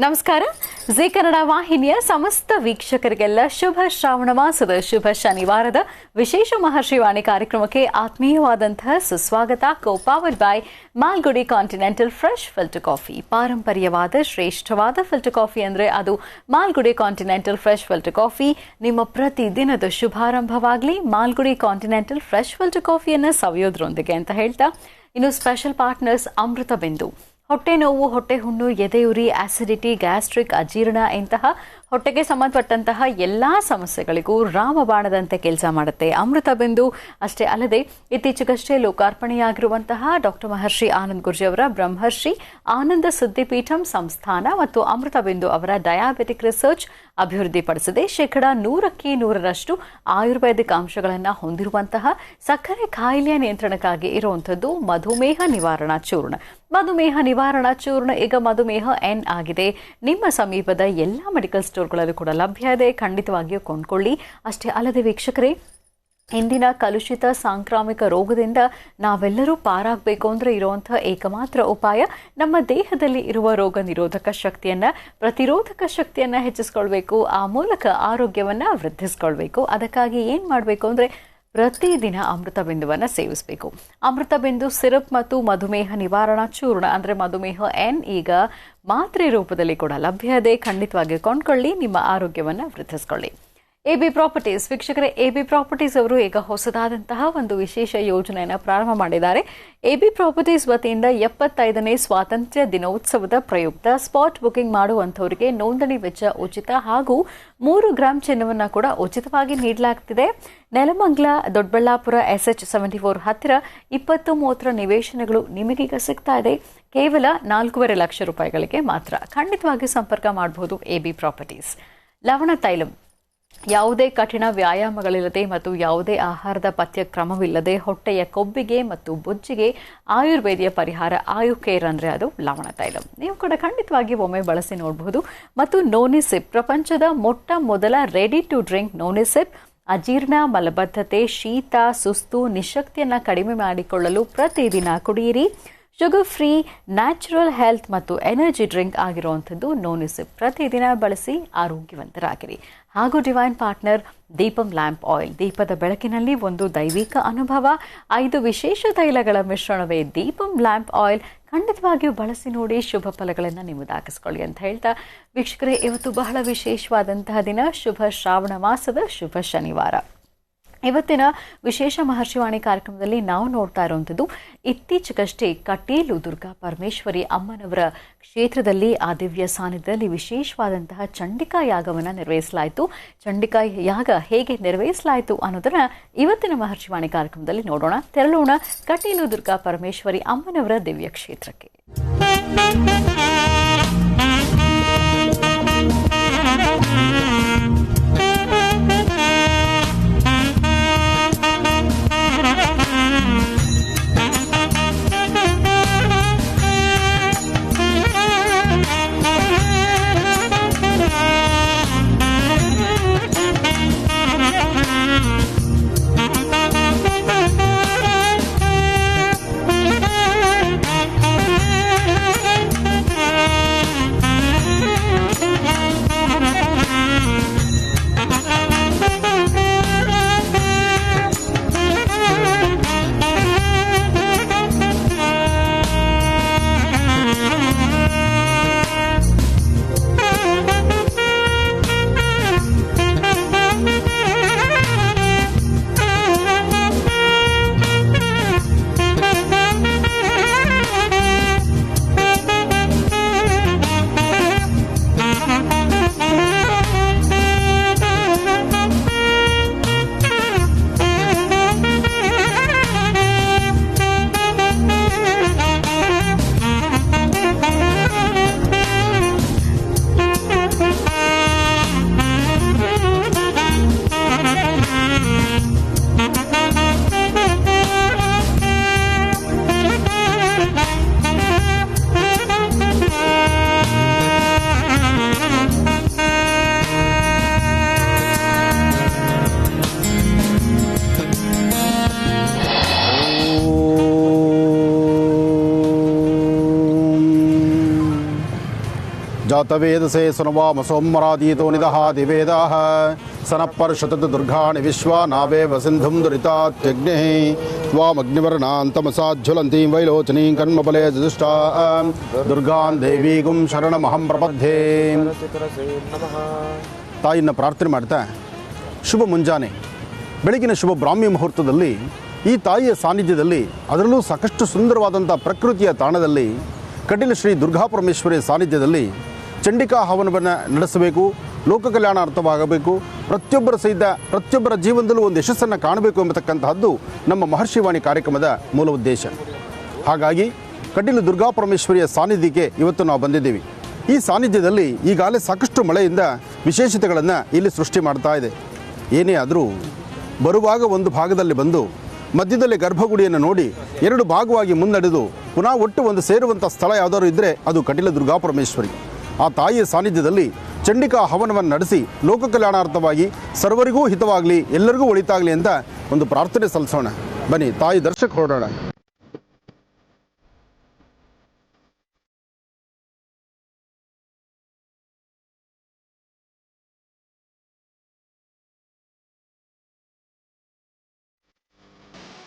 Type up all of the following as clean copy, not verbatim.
ನಮಸ್ಕಾರ. ಜಿ ಕನ್ನಡ ವಾಹಿನಿಯ ಸಮಸ್ತ ವೀಕ್ಷಕರಿಗೆಲ್ಲ ಶುಭ ಶ್ರಾವಣ ಮಾಸದ ಶುಭ ಶನಿವಾರದ ವಿಶೇಷ ಮಹರ್ಷಿವಾಣಿ ಕಾರ್ಯಕ್ರಮಕ್ಕೆ ಆತ್ಮೀಯವಾದಂತಹ ಸುಸ್ವಾಗತ. Powered by Malgudi continental fresh filter coffee. ಪಾರಂಪರ್ಯವಾದ ಶ್ರೇಷ್ಠವಾದ ಫಿಲ್ಟರ್ ಕಾಫಿ ಅಂದರೆ ಅದು Malgudi continental fresh filter coffee. ನಿಮ್ಮ ಪ್ರತಿ ದಿನದ ಶುಭಾರಂಭವಾಗಲಿ ಮಾಲ್ಗುಡಿ ಕಾಂಟಿನೆಂಟಲ್ ಫ್ರೆಶ್ ಫಿಲ್ಟರ್ ಕಾಫಿಯನ್ನು ಸವಿಯೋದ್ರೊಂದಿಗೆ ಅಂತ ಹೇಳ್ತಾ, ಇನ್ನು ಸ್ಪೆಷಲ್ ಪಾರ್ಟ್ನರ್ಸ್ ಅಮೃತ ಬಿಂದು. ಹೊಟ್ಟೆ ನೋವು, ಹೊಟ್ಟೆ ಹುಣ್ಣು, ಎದೆಯುರಿ, ಆಸಿಡಿಟಿ, ಗ್ಯಾಸ್ಟ್ರಿಕ್, ಅಜೀರ್ಣ ಇಂತಹ ಹೊಟ್ಟೆಗೆ ಸಂಬಂಧಪಟ್ಟಂತಹ ಎಲ್ಲ ಸಮಸ್ಯೆಗಳಿಗೂ ರಾಮಬಾಣದಂತೆ ಕೆಲಸ ಮಾಡುತ್ತೆ ಅಮೃತ ಬಿಂದು. ಅಷ್ಟೇ ಅಲ್ಲದೆ ಇತ್ತೀಚೆಗಷ್ಟೇ ಲೋಕಾರ್ಪಣೆಯಾಗಿರುವಂತಹ ಡಾಕ್ಟರ್ ಮಹರ್ಷಿ ಆನಂದ್ ಗುರ್ಜಿ ಅವರ ಬ್ರಹ್ಮರ್ಷಿ ಆನಂದ ಸಿದ್ದಿಪೀಠಂ ಸಂಸ್ಥಾನ ಮತ್ತು ಅಮೃತ ಬಿಂದು ಅವರ ಡಯಾಬಿಟಿಕ್ ರಿಸರ್ಚ್ ಅಭಿವೃದ್ಧಿಪಡಿಸಿದೆ. 100% ಆಯುರ್ವೇದಿಕ್ ಅಂಶಗಳನ್ನು ಹೊಂದಿರುವಂತಹ ಸಕ್ಕರೆ ಕಾಯಿಲೆಯ ನಿಯಂತ್ರಣಕ್ಕಾಗಿ ಇರುವಂಥದ್ದು ಮಧುಮೇಹ ನಿವಾರಣಾ ಚೂರ್ಣ. ಮಧುಮೇಹ ನಿವಾರಣಾ ಚೂರ್ಣ ಈಗ ಮಧುಮೇಹ ಎನ್ ಆಗಿದೆ. ನಿಮ್ಮ ಸಮೀಪದ ಎಲ್ಲ ಮೆಡಿಕಲ್ ಸ್ಟೋರ್ಗಳಲ್ಲೂ ಕೂಡ ಲಭ್ಯ ಇದೆ. ಖಂಡಿತವಾಗಿಯೂ ಕೊಂಡ್ಕೊಳ್ಳಿ. ಅಷ್ಟೇ ಅಲ್ಲದೆ ವೀಕ್ಷಕರೇ, ಇಂದಿನ ಕಲುಷಿತ ಸಾಂಕ್ರಾಮಿಕ ರೋಗದಿಂದ ನಾವೆಲ್ಲರೂ ಪಾರಾಗಬೇಕು ಅಂದರೆ ಇರುವಂತಹ ಏಕಮಾತ್ರ ಉಪಾಯ ನಮ್ಮ ದೇಹದಲ್ಲಿ ಇರುವ ರೋಗ ನಿರೋಧಕ ಶಕ್ತಿಯನ್ನು, ಪ್ರತಿರೋಧಕ ಶಕ್ತಿಯನ್ನು ಹೆಚ್ಚಿಸ್ಕೊಳ್ಬೇಕು. ಆ ಮೂಲಕ ಆರೋಗ್ಯವನ್ನು ವೃದ್ಧಿಸ್ಕೊಳ್ಬೇಕು. ಅದಕ್ಕಾಗಿ ಏನು ಮಾಡಬೇಕು ಅಂದರೆ ಪ್ರತಿದಿನ ಅಮೃತ ಬಿಂದುವನ್ನು ಸೇವಿಸಬೇಕು. ಅಮೃತ ಬಿಂದು ಸಿರಪ್ ಮತ್ತು ಮಧುಮೇಹ ನಿವಾರಣಾ ಚೂರ್ಣ ಅಂದರೆ ಮಧುಮೇಹ ಎನ್ ಈಗ ಮಾತ್ರೆ ರೂಪದಲ್ಲಿ ಕೂಡ ಲಭ್ಯ ಇದೆ. ಖಂಡಿತವಾಗಿ ಕೊಂಡ್ಕೊಳ್ಳಿ, ನಿಮ್ಮ ಆರೋಗ್ಯವನ್ನು ವೃದ್ಧಿಸ್ಕೊಳ್ಳಿ. ಎಬಿ ಪ್ರಾಪರ್ಟೀಸ್ ವೀಕ್ಷಕರೇ, ಎಬಿ ಪ್ರಾಪರ್ಟೀಸ್ ಅವರು ಈಗ ಹೊಸದಾದಂತಹ ಒಂದು ವಿಶೇಷ ಯೋಜನೆಯನ್ನು ಪ್ರಾರಂಭ ಮಾಡಿದ್ದಾರೆ. ಎಬಿ ಪ್ರಾಪರ್ಟೀಸ್ ವತಿಯಿಂದ 75ನೇ ಸ್ವಾತಂತ್ರ್ಯ ದಿನೋತ್ಸವದ ಪ್ರಯುಕ್ತ ಸ್ಪಾಟ್ ಬುಕಿಂಗ್ ಮಾಡುವಂಥವರಿಗೆ ನೋಂದಣಿ ವೆಚ್ಚ ಉಚಿತ ಹಾಗೂ 3 ಗ್ರಾಂ ಚಿನ್ನವನ್ನು ಕೂಡ ಉಚಿತವಾಗಿ ನೀಡಲಾಗ್ತಿದೆ. ನೆಲಮಂಗಲ, ದೊಡ್ಡಬಳ್ಳಾಪುರ, SH74 ಹತ್ತಿರ 20-30 ನಿವೇಶನಗಳು ನಿಮಗೀಗ ಸಿಗ್ತಾ ಇದೆ ಕೇವಲ 4.5 ಲಕ್ಷ ರೂಪಾಯಿಗಳಿಗೆ ಮಾತ್ರ. ಖಂಡಿತವಾಗಿ ಸಂಪರ್ಕ ಮಾಡಬಹುದು ಎಬಿ ಪ್ರಾಪರ್ಟೀಸ್. ಲವಣ ತೈಲಂ, ಯಾವುದೇ ಕಠಿಣ ವ್ಯಾಯಾಮಗಳಿಲ್ಲದೆ ಮತ್ತು ಯಾವುದೇ ಆಹಾರದ ಪಥ್ಯ ಕ್ರಮವಿಲ್ಲದೆ ಹೊಟ್ಟೆಯ ಕೊಬ್ಬಿಗೆ ಮತ್ತು ಬೊಜ್ಜಿಗೆ ಆಯುರ್ವೇದಿಯ ಪರಿಹಾರ ಆಯುಕೇರ್ ಅಂದರೆ ಅದು ಲವಣ ತೈಲಂ. ನೀವು ಕೂಡ ಖಂಡಿತವಾಗಿ ಒಮ್ಮೆ ಬಳಸಿ ನೋಡಬಹುದು. ಮತ್ತು ನೋನಿಸಿಪ್, ಪ್ರಪಂಚದ ಮೊಟ್ಟ ಮೊದಲ ರೆಡಿ ಟು ಡ್ರಿಂಕ್ ನೋನಿಸಿಪ್ ಅಜೀರ್ಣ, ಮಲಬದ್ಧತೆ, ಶೀತ, ಸುಸ್ತು, ನಿಶಕ್ತಿಯನ್ನು ಕಡಿಮೆ ಮಾಡಿಕೊಳ್ಳಲು ಪ್ರತಿದಿನ ಕುಡಿಯಿರಿ. ಶುಗರ್ ಫ್ರೀ, ನ್ಯಾಚುರಲ್ ಹೆಲ್ತ್ ಮತ್ತು ಎನರ್ಜಿ ಡ್ರಿಂಕ್ ಆಗಿರುವಂಥದ್ದು ನೋನಿಸಿಪ್. ಪ್ರತಿದಿನ ಬಳಸಿ ಆರೋಗ್ಯವಂತರಾಗಿರಿ. ಹಾಗೂ divine partner Deepam lamp oil. ದೀಪದ ಬೆಳಕಿನಲ್ಲಿ ಒಂದು ದೈವಿಕ ಅನುಭವ. 5 ವಿಶೇಷ ತೈಲಗಳ ಮಿಶ್ರಣವೇ ದೀಪಂ ಲ್ಯಾಂಪ್ ಆಯಿಲ್. ಖಂಡಿತವಾಗಿಯೂ ಬಳಸಿ ನೋಡಿ, ಶುಭ ಫಲಗಳನ್ನು ನೀವು ದಾಖಲಿಸಿಕೊಳ್ಳಿ ಅಂತ ಹೇಳ್ತಾ ವೀಕ್ಷಕರೇ, ಇವತ್ತು ಬಹಳ ವಿಶೇಷವಾದಂತಹ ದಿನ, ಶುಭ ಶ್ರಾವಣ ಮಾಸದ ಶುಭ ಶನಿವಾರ. ಇವತ್ತಿನ ವಿಶೇಷ ಮಹರ್ಷಿವಾಣಿ ಕಾರ್ಯಕ್ರಮದಲ್ಲಿ ನಾವು ನೋಡ್ತಾ ಇರುವಂಥದ್ದು, ಇತ್ತೀಚೆಗಷ್ಟೇ ಕಟೀಲು ದುರ್ಗಾ ಪರಮೇಶ್ವರಿ ಅಮ್ಮನವರ ಕ್ಷೇತ್ರದಲ್ಲಿ ಆ ದಿವ್ಯ ಸಾನ್ನಿಧ್ಯದಲ್ಲಿ ವಿಶೇಷವಾದಂತಹ ಚಂಡಿಕಾ ಯಾಗವನ್ನು ನಿರ್ವಹಿಸಲಾಯಿತು. ಚಂಡಿಕಾ ಯಾಗ ಹೇಗೆ ನಿರ್ವಹಿಸಲಾಯಿತು ಅನ್ನೋದನ್ನ ಇವತ್ತಿನ ಮಹರ್ಷಿವಾಣಿ ಕಾರ್ಯಕ್ರಮದಲ್ಲಿ ನೋಡೋಣ. ತೆರಳೋಣ ಕಟೀಲು ದುರ್ಗಾ ಪರಮೇಶ್ವರಿ ಅಮ್ಮನವರ ದಿವ್ಯ ಕ್ಷೇತ್ರಕ್ಕೆ. ತವೇದಸೆ ಸುನವಾಮ ಸೋಮರಾದೀತೋ ನಿದಹ ದಿವೇದಾಹ ಸನಪ್ಪರ್ಷತತ್ ದುರ್ಗಾಣಿ ವಿಶ್ವ ನಾವೇವ ಸಿಂಧುಂ ದುರಿತಾತ್ಯಗ್ನೇ ತ್ವಾಮಗ್ನಿವರ್ಣಾಂತಮಸಾಜ್ವಲಂತೀಂ ವೈಲೋಚನೀಂ ಕರ್ಮಬಲೆ ಜುಷ್ಟಾ ದುರ್ಗಾಂ ದೇವೀಗುಂ ಶರಣಮಹಂ ಪ್ರಪದ್ಯೆ. ತಾಯಿಯನ್ನು ಪ್ರಾರ್ಥನೆ ಮಾಡ್ತಾ ಶುಭ ಮುಂಜಾನೆ ಬೆಳಗಿನ ಶುಭ ಬ್ರಾಹ್ಮಿ ಮುಹೂರ್ತದಲ್ಲಿ ಈ ತಾಯಿಯ ಸಾನ್ನಿಧ್ಯದಲ್ಲಿ, ಅದರಲ್ಲೂ ಸಾಕಷ್ಟು ಸುಂದರವಾದಂಥ ಪ್ರಕೃತಿಯ ತಾಣದಲ್ಲಿ ಕಟೀಲು ಶ್ರೀ ದುರ್ಗಾಪರಮೇಶ್ವರಿಯ ಸಾನ್ನಿಧ್ಯದಲ್ಲಿ ಚಂಡಿಕಾ ಹವನವನ್ನು ನಡೆಸಬೇಕು, ಲೋಕ ಕಲ್ಯಾಣಾರ್ಥವಾಗಬೇಕು, ಪ್ರತಿಯೊಬ್ಬರ ಜೀವನದಲ್ಲೂ ಒಂದು ಯಶಸ್ಸನ್ನು ಕಾಣಬೇಕು ಎಂಬತಕ್ಕಂತಹದ್ದು ನಮ್ಮ ಮಹರ್ಷಿವಾಣಿ ಕಾರ್ಯಕ್ರಮದ ಮೂಲ ಉದ್ದೇಶ. ಹಾಗಾಗಿ ಕಟೀಲು ದುರ್ಗಾಪರಮೇಶ್ವರಿಯ ಸಾನ್ನಿಧ್ಯಕ್ಕೆ ಇವತ್ತು ನಾವು ಬಂದಿದ್ದೀವಿ. ಈ ಸಾನ್ನಿಧ್ಯದಲ್ಲಿ ಈಗಾಗಲೇ ಸಾಕಷ್ಟು ಮಳೆಯಿಂದ ವಿಶೇಷತೆಗಳನ್ನು ಇಲ್ಲಿ ಸೃಷ್ಟಿ ಮಾಡ್ತಾ ಇದೆ. ಏನೇ ಆದರೂ ಬರುವಾಗ ಒಂದು ಭಾಗದಲ್ಲಿ ಬಂದು ಮಧ್ಯದಲ್ಲಿ ಗರ್ಭಗುಡಿಯನ್ನು ನೋಡಿ ಎರಡು ಭಾಗವಾಗಿ ಮುನ್ನಡೆದು ಪುನಃ ಒಟ್ಟು ಒಂದು ಸೇರುವಂಥ ಸ್ಥಳ ಯಾವುದಾದ್ರು ಇದ್ದರೆ ಅದು ಕಟೀಲು ದುರ್ಗಾಪರಮೇಶ್ವರಿ. ಆ ತಾಯಿಯ ಸಾನ್ನಿಧ್ಯದಲ್ಲಿ ಚಂಡಿಕಾ ಹವನವನ್ನು ನಡೆಸಿ ಲೋಕ ಕಲ್ಯಾಣಾರ್ಥವಾಗಿ ಸರ್ವರಿಗೂ ಹಿತವಾಗಲಿ, ಎಲ್ಲರಿಗೂ ಒಳಿತಾಗಲಿ ಅಂತ ಒಂದು ಪ್ರಾರ್ಥನೆ ಸಲ್ಲಿಸೋಣ. ಬನ್ನಿ ತಾಯಿ ದರ್ಶಕ್ಕೆ ಹೊರಡೋಣ.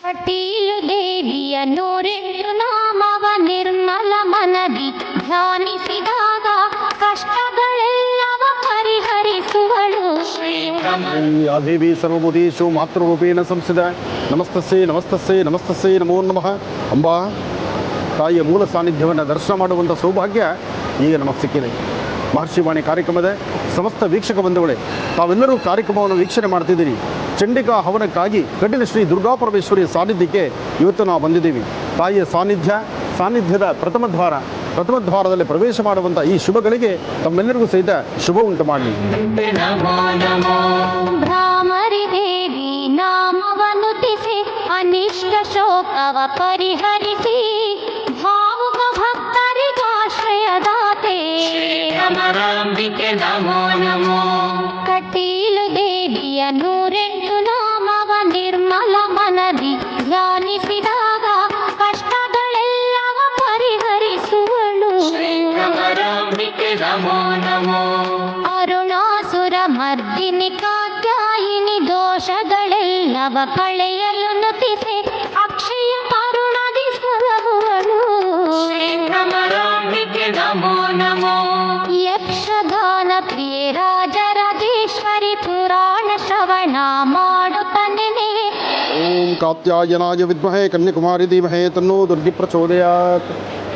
ಕಟೀಲು ದೇವಿಯ ನೂರೆಂಟು ನಾಮವ ನಿರ್ಮಲ ಮನದಿ ಧ್ಯಾನಿಸಿದಾಗ ಕಷ್ಟಗಳೆಲ್ಲವ ಪರಿಹರಿಸುವಳು. ದೇವಿ ಸರ್ವಭೂತೇಷು ಮಾತೃರೂಪೇಣ ಸಂಸ್ಥಿತ. ನಮಸ್ತಸ್ಸೇ ನಮಸ್ತಸ್ಸೇ ನಮಸ್ತಸ್ಸೇ ನಮೋ ನಮಃ. ಅಂಬಾ ತಾಯಿಯ ಮೂಲ ಸಾನ್ನಿಧ್ಯವನ್ನು ದರ್ಶನ ಮಾಡುವಂಥ ಸೌಭಾಗ್ಯ ಈಗ ನಮಗೆ ಸಿಕ್ಕಿದೆ. ಮಹರ್ಷಿವಾಣಿ ಕಾರ್ಯಕ್ರಮದ ಸಮಸ್ತ ವೀಕ್ಷಕ ಬಂಧುಗಳೇ, ತಾವೆಲ್ಲರೂ ಕಾರ್ಯಕ್ರಮವನ್ನು ವೀಕ್ಷಣೆ ಮಾಡ್ತಿದ್ದೀರಿ. ಚಂಡಿಕಾ ಹವನಕ್ಕಾಗಿ ಕಟೀಲು ಶ್ರೀ ದುರ್ಗಾಪರಮೇಶ್ವರಿಯ ಸಾನ್ನಿಧ್ಯಕ್ಕೆ ಇವತ್ತು ನಾವು ಬಂದಿದ್ದೀವಿ. ತಾಯಿಯ ಸಾನ್ನಿಧ್ಯದ ಪ್ರಥಮ ದ್ವಾರದಲ್ಲಿ ಪ್ರವೇಶ ಮಾಡುವಂಥ ಈ ಶುಭಗಳಿಗೆ ತಮ್ಮೆಲ್ಲರಿಗೂ ಸಹಿತ ಶುಭ ಉಂಟು ಮಾಡಲಿ. ಭ್ರಾಮರಿ ದೇವಿ ನಾಮವನುತಿಸಿ ಅನಿಷ್ಟ ಶೋಕವ ಪರಿಹರಿಸಿ ಭಾವುಕ ಭಕ್ತರಿಗಾಶ್ರಯದಾತೆ ಭ್ರಮರಾಂಬಿಕೆ ನಮೋ ನಮೋ. ಕಟೀಲು ದೇವಿಯ ನೂರೆಂಟು ನಾಮವ ನಿರ್ಮಲ ಮನದಿ ಧ್ಯಾನಿಸಿದಾಗ ಕಷ್ಟಗಳೆಲ್ಲವ ಪರಿಹರಿಸುವಳು. ಭ್ರಮರಾಂಬಿಕೆ ನಮೋ ನಮೋ. ಅರುಣಾಸುರ ಮರ್ದಿನಿ ಕಾತ್ಯಾಯಿನಿ ದೋಷಗಳೆಲ್ಲವ ಕಳೆಯಲು ನುತಿಸಿ ಅಕ್ಷಯ ಕರುಣದಿ ಸಲಹುವಳು. ಭ್ರಮರಾಂಬಿಕೆ ನಮೋ ನಮೋ. ಯಕ್ಷಗಾನ ಪ್ರಿಯೆ ರಾಜರಾಜೇಶ್ವರಿ ಪುರಾಣ ಶ್ರವಣ ಮಾಡುತ್ತನೆ. ಓಂ ಕಾತ್ಯಾಯನಾಯ ವಿದ್ಮಹೇ ಕನ್ಯಾಕುಮಾರಿ ಧೀಮಹಿ ತನ್ನೋ ದುರ್ಗಿ ಪ್ರಚೋದಯಾತ್.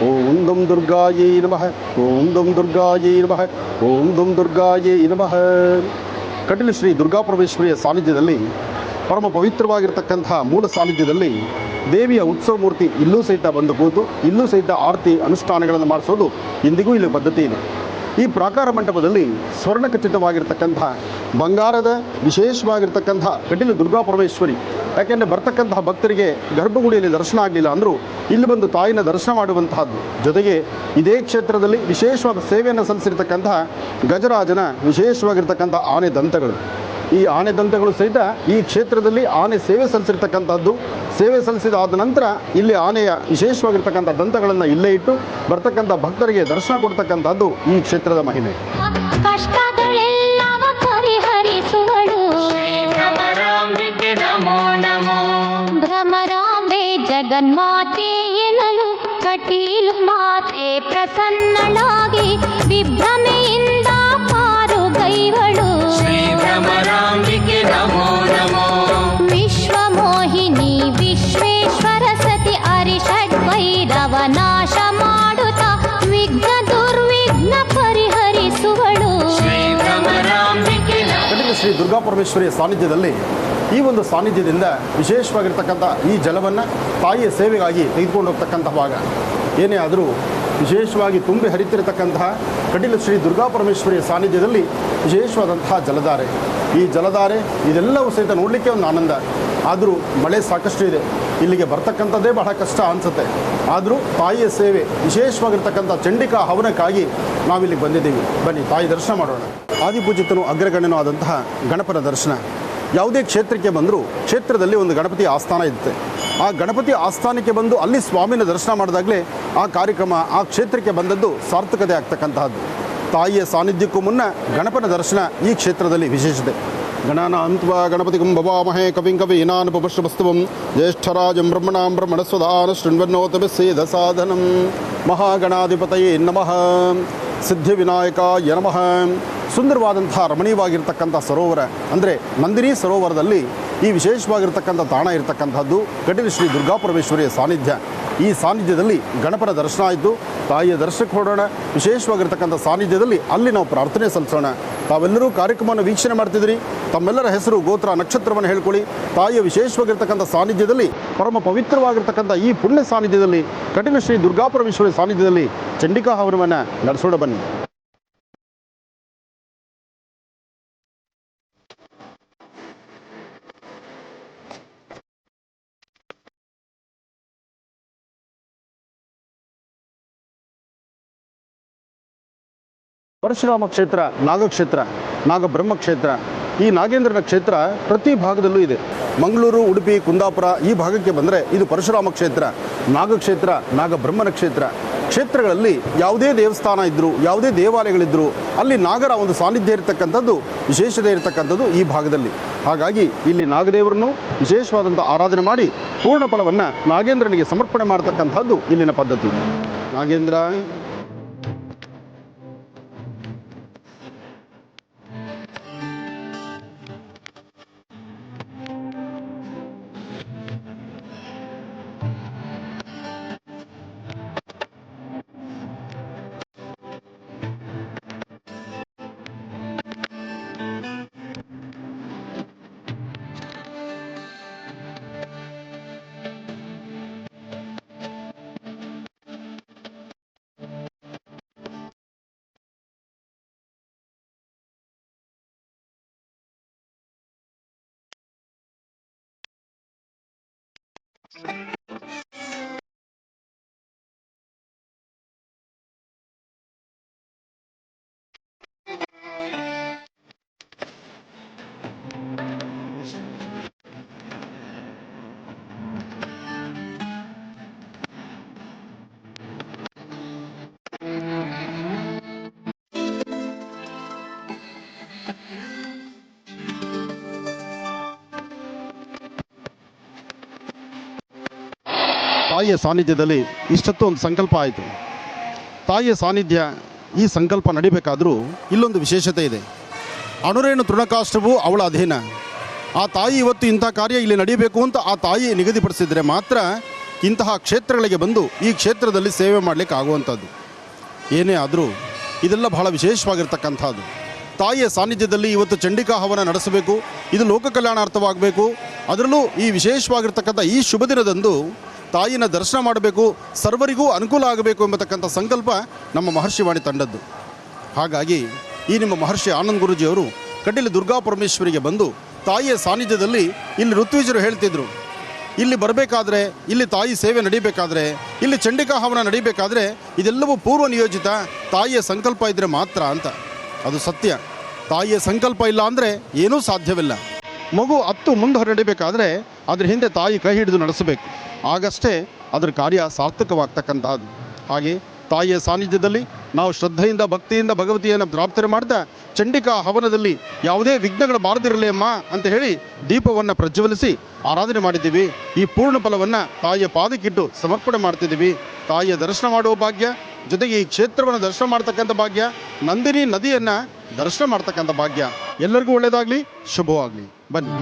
ಓಂ ದಂ ದುರ್ಗಾಯೈ ನಮಃ. ಓಂ ದಂ ದುರ್ಗಾಯೈ ನಮಃ. ಓಂ ದಂ ದುರ್ಗಾಯೈ ನಮಃ. ಕಟೀಲು ಶ್ರೀ ದುರ್ಗಾಪರಮೇಶ್ವರಿಯ ಸಾನ್ನಿಧ್ಯದಲ್ಲಿ, ಪರಮ ಪವಿತ್ರವಾಗಿರ್ತಕ್ಕಂತಹ ಮೂಲ ಸಾನ್ನಿಧ್ಯದಲ್ಲಿ ದೇವಿಯ ಉತ್ಸವ ಮೂರ್ತಿ ಇಲ್ಲೂ ಸಹಿತ ಬಂದು ಕೂತು ಇಲ್ಲೂ ಸಹಿತ ಆರತಿ ಅನುಷ್ಠಾನಗಳನ್ನು ಮಾಡಿಸೋದು ಇಂದಿಗೂ ಇಲ್ಲಿ ಪದ್ಧತಿ ಇದೆ. ಈ ಪ್ರಾಕಾರ ಮಂಟಪದಲ್ಲಿ ಸ್ವರ್ಣಖಚಿತವಾಗಿರ್ತಕ್ಕಂತಹ ಬಂಗಾರದ ವಿಶೇಷವಾಗಿರ್ತಕ್ಕಂಥ ಕಟೀಲು ದುರ್ಗಾಪರಮೇಶ್ವರಿ. ಯಾಕೆಂದರೆ ಬರ್ತಕ್ಕಂತಹ ಭಕ್ತರಿಗೆ ಗರ್ಭಗುಡಿಯಲ್ಲಿ ದರ್ಶನ ಆಗಲಿಲ್ಲ ಅಂದರೂ ಇಲ್ಲಿ ಬಂದು ತಾಯಿನ ದರ್ಶನ ಮಾಡುವಂತಹದ್ದು. ಜೊತೆಗೆ ಇದೇ ಕ್ಷೇತ್ರದಲ್ಲಿ ವಿಶೇಷವಾದ ಸೇವೆಯನ್ನು ಸಲ್ಲಿಸಿರ್ತಕ್ಕಂತಹ ಗಜರಾಜನ ವಿಶೇಷವಾಗಿರ್ತಕ್ಕಂಥ ಆನೆ ದಂತಗಳು. ಈ ಆನೆ ದಂತಗಳು ಸಹಿತ ಈ ಕ್ಷೇತ್ರದಲ್ಲಿ ಆನೆ ಸೇವೆ ಸಲ್ಲಿಸಿರ್ತಕ್ಕಂಥದ್ದು. ಸೇವೆ ಸಲ್ಲಿಸಿದಾದ ನಂತರ ಇಲ್ಲಿ ಆನೆಯ ವಿಶೇಷವಾಗಿರ್ತಕ್ಕಂಥ ದಂತಗಳನ್ನು ಇಲ್ಲೇ ಇಟ್ಟು ಬರ್ತಕ್ಕಂಥ ಭಕ್ತರಿಗೆ ದರ್ಶನ ಕೊಡ್ತಕ್ಕಂಥದ್ದು ಈ ಕ್ಷೇತ್ರದ ಮಹಿಮೆ. ಕಷ್ಟಗಳೆಲ್ಲವ ಪರಿಹರಿಸುವಳು. ಭ್ರಮರಾಂಬಿಕೆ ನಮೋ ನಮೋ. ಭ್ರಮರಾಂಬೆ ಜಗನ್ಮಾತೆ ಎನ್ನಲು ಕಟೀಲು ಮಾತೆ ಪ್ರಸನ್ನಳಾಗಿ ವಿಭ್ರಮೆಯಿಂದ ಪಾರುಗೈವಳು. ಭ್ರಮರಾಂಬಿಕೆ ನಮೋ ನಮೋ. ವಿಶ್ವಮೋಹಿನಿ ವಿಶ್ವೇಶ್ವರ ಸತಿ ಅರಿಷಡ್ವೈರವ ನಾಶ ಮಾಡುತ್ತ ವಿಘ್ನ ದುರ್ವಿಘ್ನ ಪರಿಹರಿಸುವಳು. ಕಟೀಲು ಶ್ರೀ ದುರ್ಗಾಪರಮೇಶ್ವರಿಯ ಸಾನ್ನಿಧ್ಯದಲ್ಲಿ ಈ ಒಂದು ಸಾನ್ನಿಧ್ಯದಿಂದ ವಿಶೇಷವಾಗಿರ್ತಕ್ಕಂಥ ಈ ಜಲವನ್ನು ತಾಯಿಯ ಸೇವೆಗಾಗಿ ತೆಗೆದುಕೊಂಡು ಹೋಗ್ತಕ್ಕಂಥ ಭಾಗ. ಏನೇ ಆದರೂ ವಿಶೇಷವಾಗಿ ತುಂಬಿ ಹರಿತಿರತಕ್ಕಂತಹ ಕಟೀಲು ಶ್ರೀ ದುರ್ಗಾಪರಮೇಶ್ವರಿಯ ಸಾನ್ನಿಧ್ಯದಲ್ಲಿ ವಿಶೇಷವಾದಂತಹ ಜಲಧಾರೆ. ಈ ಜಲಧಾರೆ ಇದೆಲ್ಲವೂ ಸಹಿತ ನೋಡಲಿಕ್ಕೆ ಒಂದು ಆನಂದ. ಆದರೂ ಮಳೆ ಸಾಕಷ್ಟು ಇದೆ, ಇಲ್ಲಿಗೆ ಬರ್ತಕ್ಕಂಥದ್ದೇ ಬಹಳ ಕಷ್ಟ ಅನಿಸುತ್ತೆ. ಆದರೂ ತಾಯಿಯ ಸೇವೆ ವಿಶೇಷವಾಗಿರ್ತಕ್ಕಂಥ ಚಂಡಿಕಾ ಹವನಕ್ಕಾಗಿ ನಾವಿಲ್ಲಿಗೆ ಬಂದಿದ್ದೀವಿ. ಬನ್ನಿ ತಾಯಿ ದರ್ಶನ ಮಾಡೋಣ. ಆದಿಪೂಜಿತನು ಅಗ್ರಗಣ್ಯನೂ ಆದಂತಹ ಗಣಪನ ದರ್ಶನ. ಯಾವುದೇ ಕ್ಷೇತ್ರಕ್ಕೆ ಬಂದರೂ ಕ್ಷೇತ್ರದಲ್ಲಿ ಒಂದು ಗಣಪತಿ ಆಸ್ಥಾನ ಇರುತ್ತೆ. ಆ ಗಣಪತಿ ಆಸ್ಥಾನಕ್ಕೆ ಬಂದು ಅಲ್ಲಿ ಸ್ವಾಮಿನ ದರ್ಶನ ಮಾಡಿದಾಗಲೇ ಆ ಕಾರ್ಯಕ್ರಮ ಆ ಕ್ಷೇತ್ರಕ್ಕೆ ಬಂದದ್ದು ಸಾರ್ಥಕತೆ ಆಗ್ತಕ್ಕಂತಹದ್ದು. ತಾಯಿಯ ಸಾನ್ನಿಧ್ಯಕ್ಕೂ ಮುನ್ನ ಗಣಪನ ದರ್ಶನ ಈ ಕ್ಷೇತ್ರದಲ್ಲಿ ವಿಶೇಷತೆ. ಗಣಾನಾಂತ್ವಾ ಗಣಪತಿಗಂ ಭವಾಮಹೇ ಕವಿಂ ಕವೀನಾನುಪಮಶ್ರವಸ್ತುವಂ ಜ್ಯೇಷ್ಠರಾಜಂ ಬ್ರಹ್ಮಣಾಂ ಬ್ರಹ್ಮಣಸ್ವದಾನ ಶೃಣ್ವನ್ನೋತಭಿಸ್ಸೇದ ಸಾಧನಂ. ಮಹಾಗಣಾಧಿಪತಯೇ ನಮಃ. ಸಿದ್ಧಿವಿನಾಯಕಾಯ ನಮಃ. ಸುಂದರವಾದಂಥ ರಮಣೀಯವಾಗಿರ್ತಕ್ಕಂಥ ಸರೋವರ ಅಂದರೆ ನಂದಿನಿ ಸರೋವರದಲ್ಲಿ ಈ ವಿಶೇಷವಾಗಿರ್ತಕ್ಕಂಥ ತಾಣ ಇರತಕ್ಕಂಥದ್ದು ಕಟೀಲು ಶ್ರೀ ದುರ್ಗಾಪರಮೇಶ್ವರಿಯ ಸಾನ್ನಿಧ್ಯ. ಈ ಸಾನ್ನಿಧ್ಯದಲ್ಲಿ ಗಣಪನ ದರ್ಶನ ಆಯಿತು. ತಾಯಿಯ ದರ್ಶನಕ್ಕೆ ಹೊರಡೋಣ. ವಿಶೇಷವಾಗಿರ್ತಕ್ಕಂಥ ಸಾನ್ನಿಧ್ಯದಲ್ಲಿ ಅಲ್ಲಿ ನಾವು ಪ್ರಾರ್ಥನೆ ಸಲ್ಲಿಸೋಣ. ತಾವೆಲ್ಲರೂ ಕಾರ್ಯಕ್ರಮವನ್ನು ವೀಕ್ಷಣೆ ಮಾಡ್ತಿದ್ರಿ. ತಮ್ಮೆಲ್ಲರ ಹೆಸರು ಗೋತ್ರ ನಕ್ಷತ್ರವನ್ನು ಹೇಳ್ಕೊಳ್ಳಿ. ತಾಯಿಯ ವಿಶೇಷವಾಗಿರ್ತಕ್ಕಂಥ ಸಾನ್ನಿಧ್ಯದಲ್ಲಿ ಪರಮ ಪವಿತ್ರವಾಗಿರ್ತಕ್ಕಂಥ ಈ ಪುಣ್ಯ ಸಾನ್ನಿಧ್ಯದಲ್ಲಿ ಕಟೀಲು ಶ್ರೀ ದುರ್ಗಾಪರಮೇಶ್ವರಿ ಸಾನ್ನಿಧ್ಯದಲ್ಲಿ ಚಂಡಿಕಾ ಹವನವನ್ನು ನಡೆಸೋಣ ಬನ್ನಿ. ಪರಶುರಾಮ ಕ್ಷೇತ್ರ, ನಾಗಕ್ಷೇತ್ರ, ನಾಗಬ್ರಹ್ಮ ಕ್ಷೇತ್ರ. ಈ ನಾಗೇಂದ್ರನ ಕ್ಷೇತ್ರ ಪ್ರತಿ ಭಾಗದಲ್ಲೂ ಇದೆ. ಮಂಗಳೂರು, ಉಡುಪಿ, ಕುಂದಾಪುರ ಈ ಭಾಗಕ್ಕೆ ಬಂದರೆ ಇದು ಪರಶುರಾಮ ಕ್ಷೇತ್ರ, ನಾಗಕ್ಷೇತ್ರ, ನಾಗಬ್ರಹ್ಮನ ಕ್ಷೇತ್ರ. ಕ್ಷೇತ್ರಗಳಲ್ಲಿ ಯಾವುದೇ ದೇವಸ್ಥಾನ ಇದ್ದರೂ, ಯಾವುದೇ ದೇವಾಲಯಗಳಿದ್ದರೂ ಅಲ್ಲಿ ನಾಗರ ಒಂದು ಸಾನ್ನಿಧ್ಯ ಇರತಕ್ಕಂಥದ್ದು, ವಿಶೇಷತೆ ಇರತಕ್ಕಂಥದ್ದು ಈ ಭಾಗದಲ್ಲಿ. ಹಾಗಾಗಿ ಇಲ್ಲಿ ನಾಗದೇವರನ್ನು ವಿಶೇಷವಾದಂಥ ಆರಾಧನೆ ಮಾಡಿ ಪೂರ್ಣ ಫಲವನ್ನು ನಾಗೇಂದ್ರನಿಗೆ ಸಮರ್ಪಣೆ ಮಾಡತಕ್ಕಂಥದ್ದು ಇಲ್ಲಿನ ಪದ್ಧತಿ. ನಾಗೇಂದ್ರ ತಾಯಿಯ ಸಾನ್ನಿಧ್ಯದಲ್ಲಿ ಇಷ್ಟೊತ್ತು ಒಂದು ಸಂಕಲ್ಪ ಆಯಿತು. ತಾಯಿಯ ಸಾನ್ನಿಧ್ಯ ಈ ಸಂಕಲ್ಪ ನಡಿಬೇಕಾದರೂ ಇಲ್ಲೊಂದು ವಿಶೇಷತೆ ಇದೆ. ಅಣುರೇಣು ತೃಣಕಾಷ್ಟವು ಅವಳ ಅಧೀನ. ಆ ತಾಯಿ ಇವತ್ತು ಇಂಥ ಕಾರ್ಯ ಇಲ್ಲಿ ನಡೀಬೇಕು ಅಂತ ಆ ತಾಯಿ ನಿಗದಿಪಡಿಸಿದರೆ ಮಾತ್ರ ಇಂತಹ ಕ್ಷೇತ್ರಗಳಿಗೆ ಬಂದು ಈ ಕ್ಷೇತ್ರದಲ್ಲಿ ಸೇವೆ ಮಾಡಲಿಕ್ಕೆ ಆಗುವಂಥದ್ದು. ಏನೇ ಆದರೂ ಇದೆಲ್ಲ ಬಹಳ ವಿಶೇಷವಾಗಿರ್ತಕ್ಕಂಥದ್ದು. ತಾಯಿಯ ಸಾನ್ನಿಧ್ಯದಲ್ಲಿ ಇವತ್ತು ಚಂಡಿಕಾ ಹವನ ನಡೆಸಬೇಕು. ಇದು ಲೋಕ ಕಲ್ಯಾಣಾರ್ಥವಾಗಬೇಕು. ಅದರಲ್ಲೂ ಈ ವಿಶೇಷವಾಗಿರ್ತಕ್ಕಂಥ ಈ ಶುಭ ದಿನದಂದು ತಾಯಿನ ದರ್ಶನ ಮಾಡಬೇಕು, ಸರ್ವರಿಗೂ ಅನುಕೂಲ ಆಗಬೇಕು ಎಂಬತಕ್ಕಂಥ ಸಂಕಲ್ಪ ನಮ್ಮ ಮಹರ್ಷಿವಾಣಿ ತಂಡದ್ದು. ಹಾಗಾಗಿ ಈ ನಿಮ್ಮ ಮಹರ್ಷಿ ಆನಂದ್ ಗುರೂಜಿಯವರು ಕಟೀಲು ದುರ್ಗಾಪರಮೇಶ್ವರಿಗೆ ಬಂದು ತಾಯಿಯ ಸಾನ್ನಿಧ್ಯದಲ್ಲಿ ಇಲ್ಲಿ ಋತ್ವಿಜರು ಹೇಳ್ತಿದ್ರು, ಇಲ್ಲಿ ಬರಬೇಕಾದ್ರೆ, ಇಲ್ಲಿ ತಾಯಿ ಸೇವೆ ನಡೀಬೇಕಾದ್ರೆ, ಇಲ್ಲಿ ಚಂಡಿಕಾ ಹವನ ನಡೀಬೇಕಾದ್ರೆ ಇದೆಲ್ಲವೂ ಪೂರ್ವ ನಿಯೋಜಿತ, ತಾಯಿಯ ಸಂಕಲ್ಪ ಇದ್ದರೆ ಮಾತ್ರ ಅಂತ. ಅದು ಸತ್ಯ. ತಾಯಿಯ ಸಂಕಲ್ಪ ಇಲ್ಲ ಅಂದರೆ ಏನೂ ಸಾಧ್ಯವಿಲ್ಲ. ಮಗು ಮುಂದೆ ನಡೀಬೇಕಾದ್ರೆ ಅದ್ರ ಹಿಂದೆ ತಾಯಿ ಕೈ ಹಿಡಿದು ನಡೆಸಬೇಕು. ಆಗಷ್ಟೇ ಅದರ ಕಾರ್ಯ ಸಾರ್ಥಕವಾಗ್ತಕ್ಕಂಥದ್ದು. ಹಾಗೆ ತಾಯಿಯ ಸಾನ್ನಿಧ್ಯದಲ್ಲಿ ನಾವು ಶ್ರದ್ಧೆಯಿಂದ, ಭಕ್ತಿಯಿಂದ ಭಗವತಿಯನ್ನು ಪ್ರಾರ್ಥನೆ ಮಾಡ್ತಾ ಚಂಡಿಕಾ ಹವನದಲ್ಲಿ ಯಾವುದೇ ವಿಘ್ನಗಳು ಬಾರದಿರಲಿ ಅಮ್ಮ ಅಂತ ಹೇಳಿ ದೀಪವನ್ನು ಪ್ರಜ್ವಲಿಸಿ ಆರಾಧನೆ ಮಾಡಿದ್ದೀವಿ. ಈ ಪೂರ್ಣ ಫಲವನ್ನು ತಾಯಿಯ ಪಾದಕ್ಕಿಟ್ಟು ಸಮರ್ಪಣೆ ಮಾಡ್ತಿದ್ದೀವಿ. ತಾಯಿಯ ದರ್ಶನ ಮಾಡುವ ಭಾಗ್ಯ, ಜೊತೆಗೆ ಈ ಕ್ಷೇತ್ರವನ್ನು ದರ್ಶನ ಮಾಡ್ತಕ್ಕಂಥ ಭಾಗ್ಯ, ನಂದಿನಿ ನದಿಯನ್ನು ದರ್ಶನ ಮಾಡ್ತಕ್ಕಂಥ ಭಾಗ್ಯ. ಎಲ್ಲರಿಗೂ ಒಳ್ಳೆಯದಾಗಲಿ, ಶುಭವಾಗಲಿ. ಬನ್ನಿ.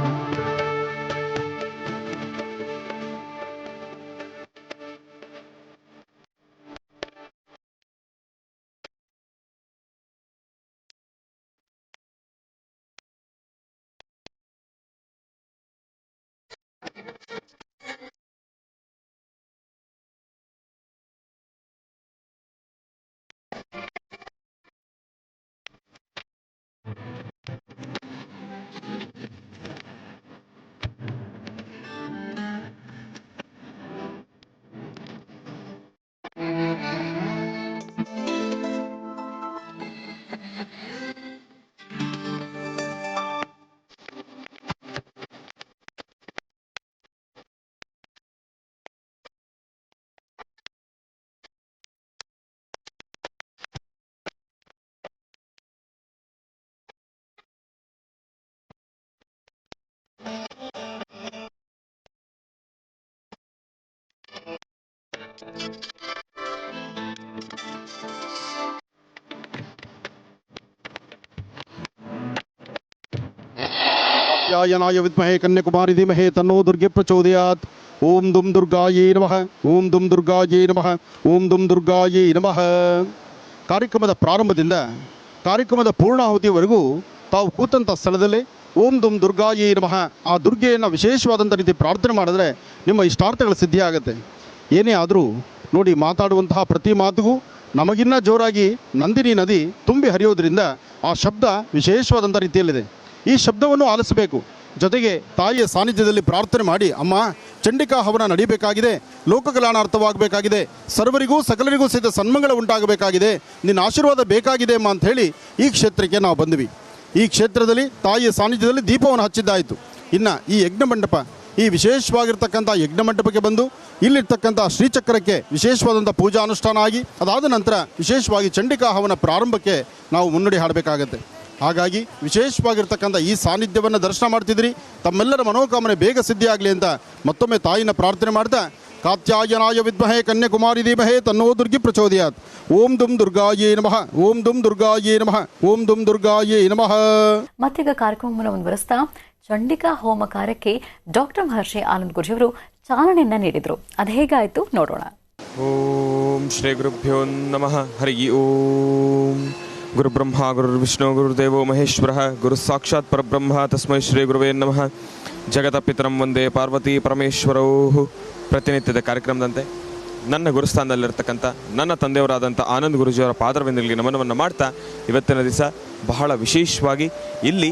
कात्यायनाय विद्महे कन्याकुमारी धीमहि तन्नो दुर्गे प्रचोदयात् ओम दुम दुर्गायै नमः ओम दुम दुर्गायै नमः ओम दुम दुर्गायै नमः ಕಾರ್ಯಕ್ರಮದ ಪ್ರಾರಂಭದಿಂದ ಕಾರ್ಯಕ್ರಮದ ಪೂರ್ಣಾಹುತಿವರೆಗೂ ತಾವು ಕೂತಂಥ ಸ್ಥಳದಲ್ಲಿ ಓಂ ದುಮ್ ದುರ್ಗಾಯೈ ನಮಃ ಆ ದುರ್ಗೆಯನ್ನು ವಿಶೇಷವಾದಂಥ ರೀತಿ ಪ್ರಾರ್ಥನೆ ಮಾಡಿದ್ರೆ ನಿಮ್ಮ ಇಷ್ಟಾರ್ಥಗಳು ಸಿದ್ಧಿಯಾಗುತ್ತೆ. ಏನೇ ಆದರೂ ನೋಡಿ, ಮಾತಾಡುವಂತಹ ಪ್ರತಿ ಮಾತಿಗೂ ನಮಗಿನ್ನ ಜೋರಾಗಿ ನಂದಿನಿ ನದಿ ತುಂಬಿ ಹರಿಯೋದ್ರಿಂದ ಆ ಶಬ್ದ ವಿಶೇಷವಾದಂಥ ರೀತಿಯಲ್ಲಿದೆ. ಈ ಶಬ್ದವನ್ನು ಆಲಿಸಬೇಕು. ಜೊತೆಗೆ ತಾಯಿಯ ಸಾನ್ನಿಧ್ಯದಲ್ಲಿ ಪ್ರಾರ್ಥನೆ ಮಾಡಿ, ಅಮ್ಮ ಚಂಡಿಕಾ ಹವನ ನಡೀಬೇಕಾಗಿದೆ, ಲೋಕ ಕಲ್ಯಾಣಾರ್ಥವಾಗಬೇಕಾಗಿದೆ, ಸರ್ವರಿಗೂ ಸಕಲರಿಗೂ ಸಹಿತ ಸನ್ಮಂಗಳ ಉಂಟಾಗಬೇಕಾಗಿದೆ, ನಿನ್ನ ಆಶೀರ್ವಾದ ಬೇಕಾಗಿದೆ ಅಮ್ಮ ಅಂಥೇಳಿ ಈ ಕ್ಷೇತ್ರಕ್ಕೆ ನಾವು ಬಂದ್ವಿ. ಈ ಕ್ಷೇತ್ರದಲ್ಲಿ ತಾಯಿಯ ಸಾನ್ನಿಧ್ಯದಲ್ಲಿ ದೀಪವನ್ನು ಹಚ್ಚಿದ್ದಾಯಿತು. ಇನ್ನು ಈ ಯಜ್ಞ ಮಂಟಪ, ಈ ವಿಶೇಷವಾಗಿರ್ತಕ್ಕಂಥ ಯಜ್ಞ ಮಂಟಪಕ್ಕೆ ಬಂದು ಇಲ್ಲಿರ್ತಕ್ಕಂಥ ಶ್ರೀಚಕ್ರಕ್ಕೆ ವಿಶೇಷವಾದಂಥ ಪೂಜಾ ಅನುಷ್ಠಾನ ಆಗಿ ಅದಾದ ನಂತರ ವಿಶೇಷವಾಗಿ ಚಂಡಿಕಾ ಹವನ ಪ್ರಾರಂಭಕ್ಕೆ ನಾವು ಮುನ್ನುಡಿ ಹಾಡಬೇಕಾಗತ್ತೆ. ಹಾಗಾಗಿ ವಿಶೇಷವಾಗಿರ್ತಕ್ಕಂಥ ಈ ಸಾನ್ನಿಧ್ಯವನ್ನು ದರ್ಶನ ಮಾಡ್ತಿದ್ರಿ, ತಮ್ಮೆಲ್ಲರ ಮನೋಕಾಮನೆ ಬೇಗ ಸಿದ್ಧಿಯಾಗಲಿ ಅಂತ ಮತ್ತೊಮ್ಮೆ ತಾಯಿನ ಪ್ರಾರ್ಥನೆ ಮಾಡ್ತಾ, ಕಾತ್ಯಾಯನಾಯ ವಿದ್ಮಹೇ ಕನ್ಯಾಕುಮಾರಿ ಧೀಮಹಿ ತನ್ನೋ ದುರ್ಗಿ ಪ್ರಚೋದಯಾತ್ ಓಂ ದುಮ್ ದುರ್ಗಾಯೇ ನಮಃ ಓಂ ದುಮ್ ದುರ್ಗಾಯೇ ನಮಃ ಓಂ ದುಮ್ ದುರ್ಗಾಯೇ ನಮಃ. ಮತ್ತೀಗ ಕಾರ್ಯಕ್ರಮವನ್ನು ಮುಂದುವರಿಸ್ತಾ ಚಂಡಿಕಾ ಹೋಮ ಕಾರ್ಯಕ್ಕೆ ಡಾಕ್ಟರ್ ಮಹರ್ಷಿ ಆನಂದ್ ಗುರುಜಿಯವರು ಚಾಲನೆಯನ್ನ ನೀಡಿದರು. ಅದು ಹೇಗಾಯಿತು ನೋಡೋಣ. ಓಂ ಶ್ರೀ ಗುರುಭ್ಯೋ ನಮಃ. ಹರಿ ಓಂ. ಗುರುಬ್ರಹ್ಮ ಗುರುರ್ವಿಷ್ಣು ಗುರುದೇವೋ ಮಹೇಶ್ವರ ಗುರು ಸಾಕ್ಷಾತ್ ಪರಬ್ರಹ್ಮ ತಸ್ಮೈ ಶ್ರೀ ಗುರುವೇ ನಮಃ. ಜಗತಪಿತರಂ ವಂದೇ ಪಾರ್ವತಿ ಪರಮೇಶ್ವರೌ. ಪ್ರತಿನಿತ್ಯದ ಕಾರ್ಯಕ್ರಮದಂತೆ ನನ್ನ ಗುರುಸ್ಥಾನದಲ್ಲಿರ್ತಕ್ಕಂಥ ನನ್ನ ತಂದೆಯವರಾದಂಥ ಆನಂದ್ ಗುರುಜಿಯವರ ಪಾದರವಿಂದಗಳಿಗೆ ನಮನವನ್ನು ಮಾಡ್ತಾ, ಇವತ್ತಿನ ದಿವಸ ಬಹಳ ವಿಶೇಷವಾಗಿ ಇಲ್ಲಿ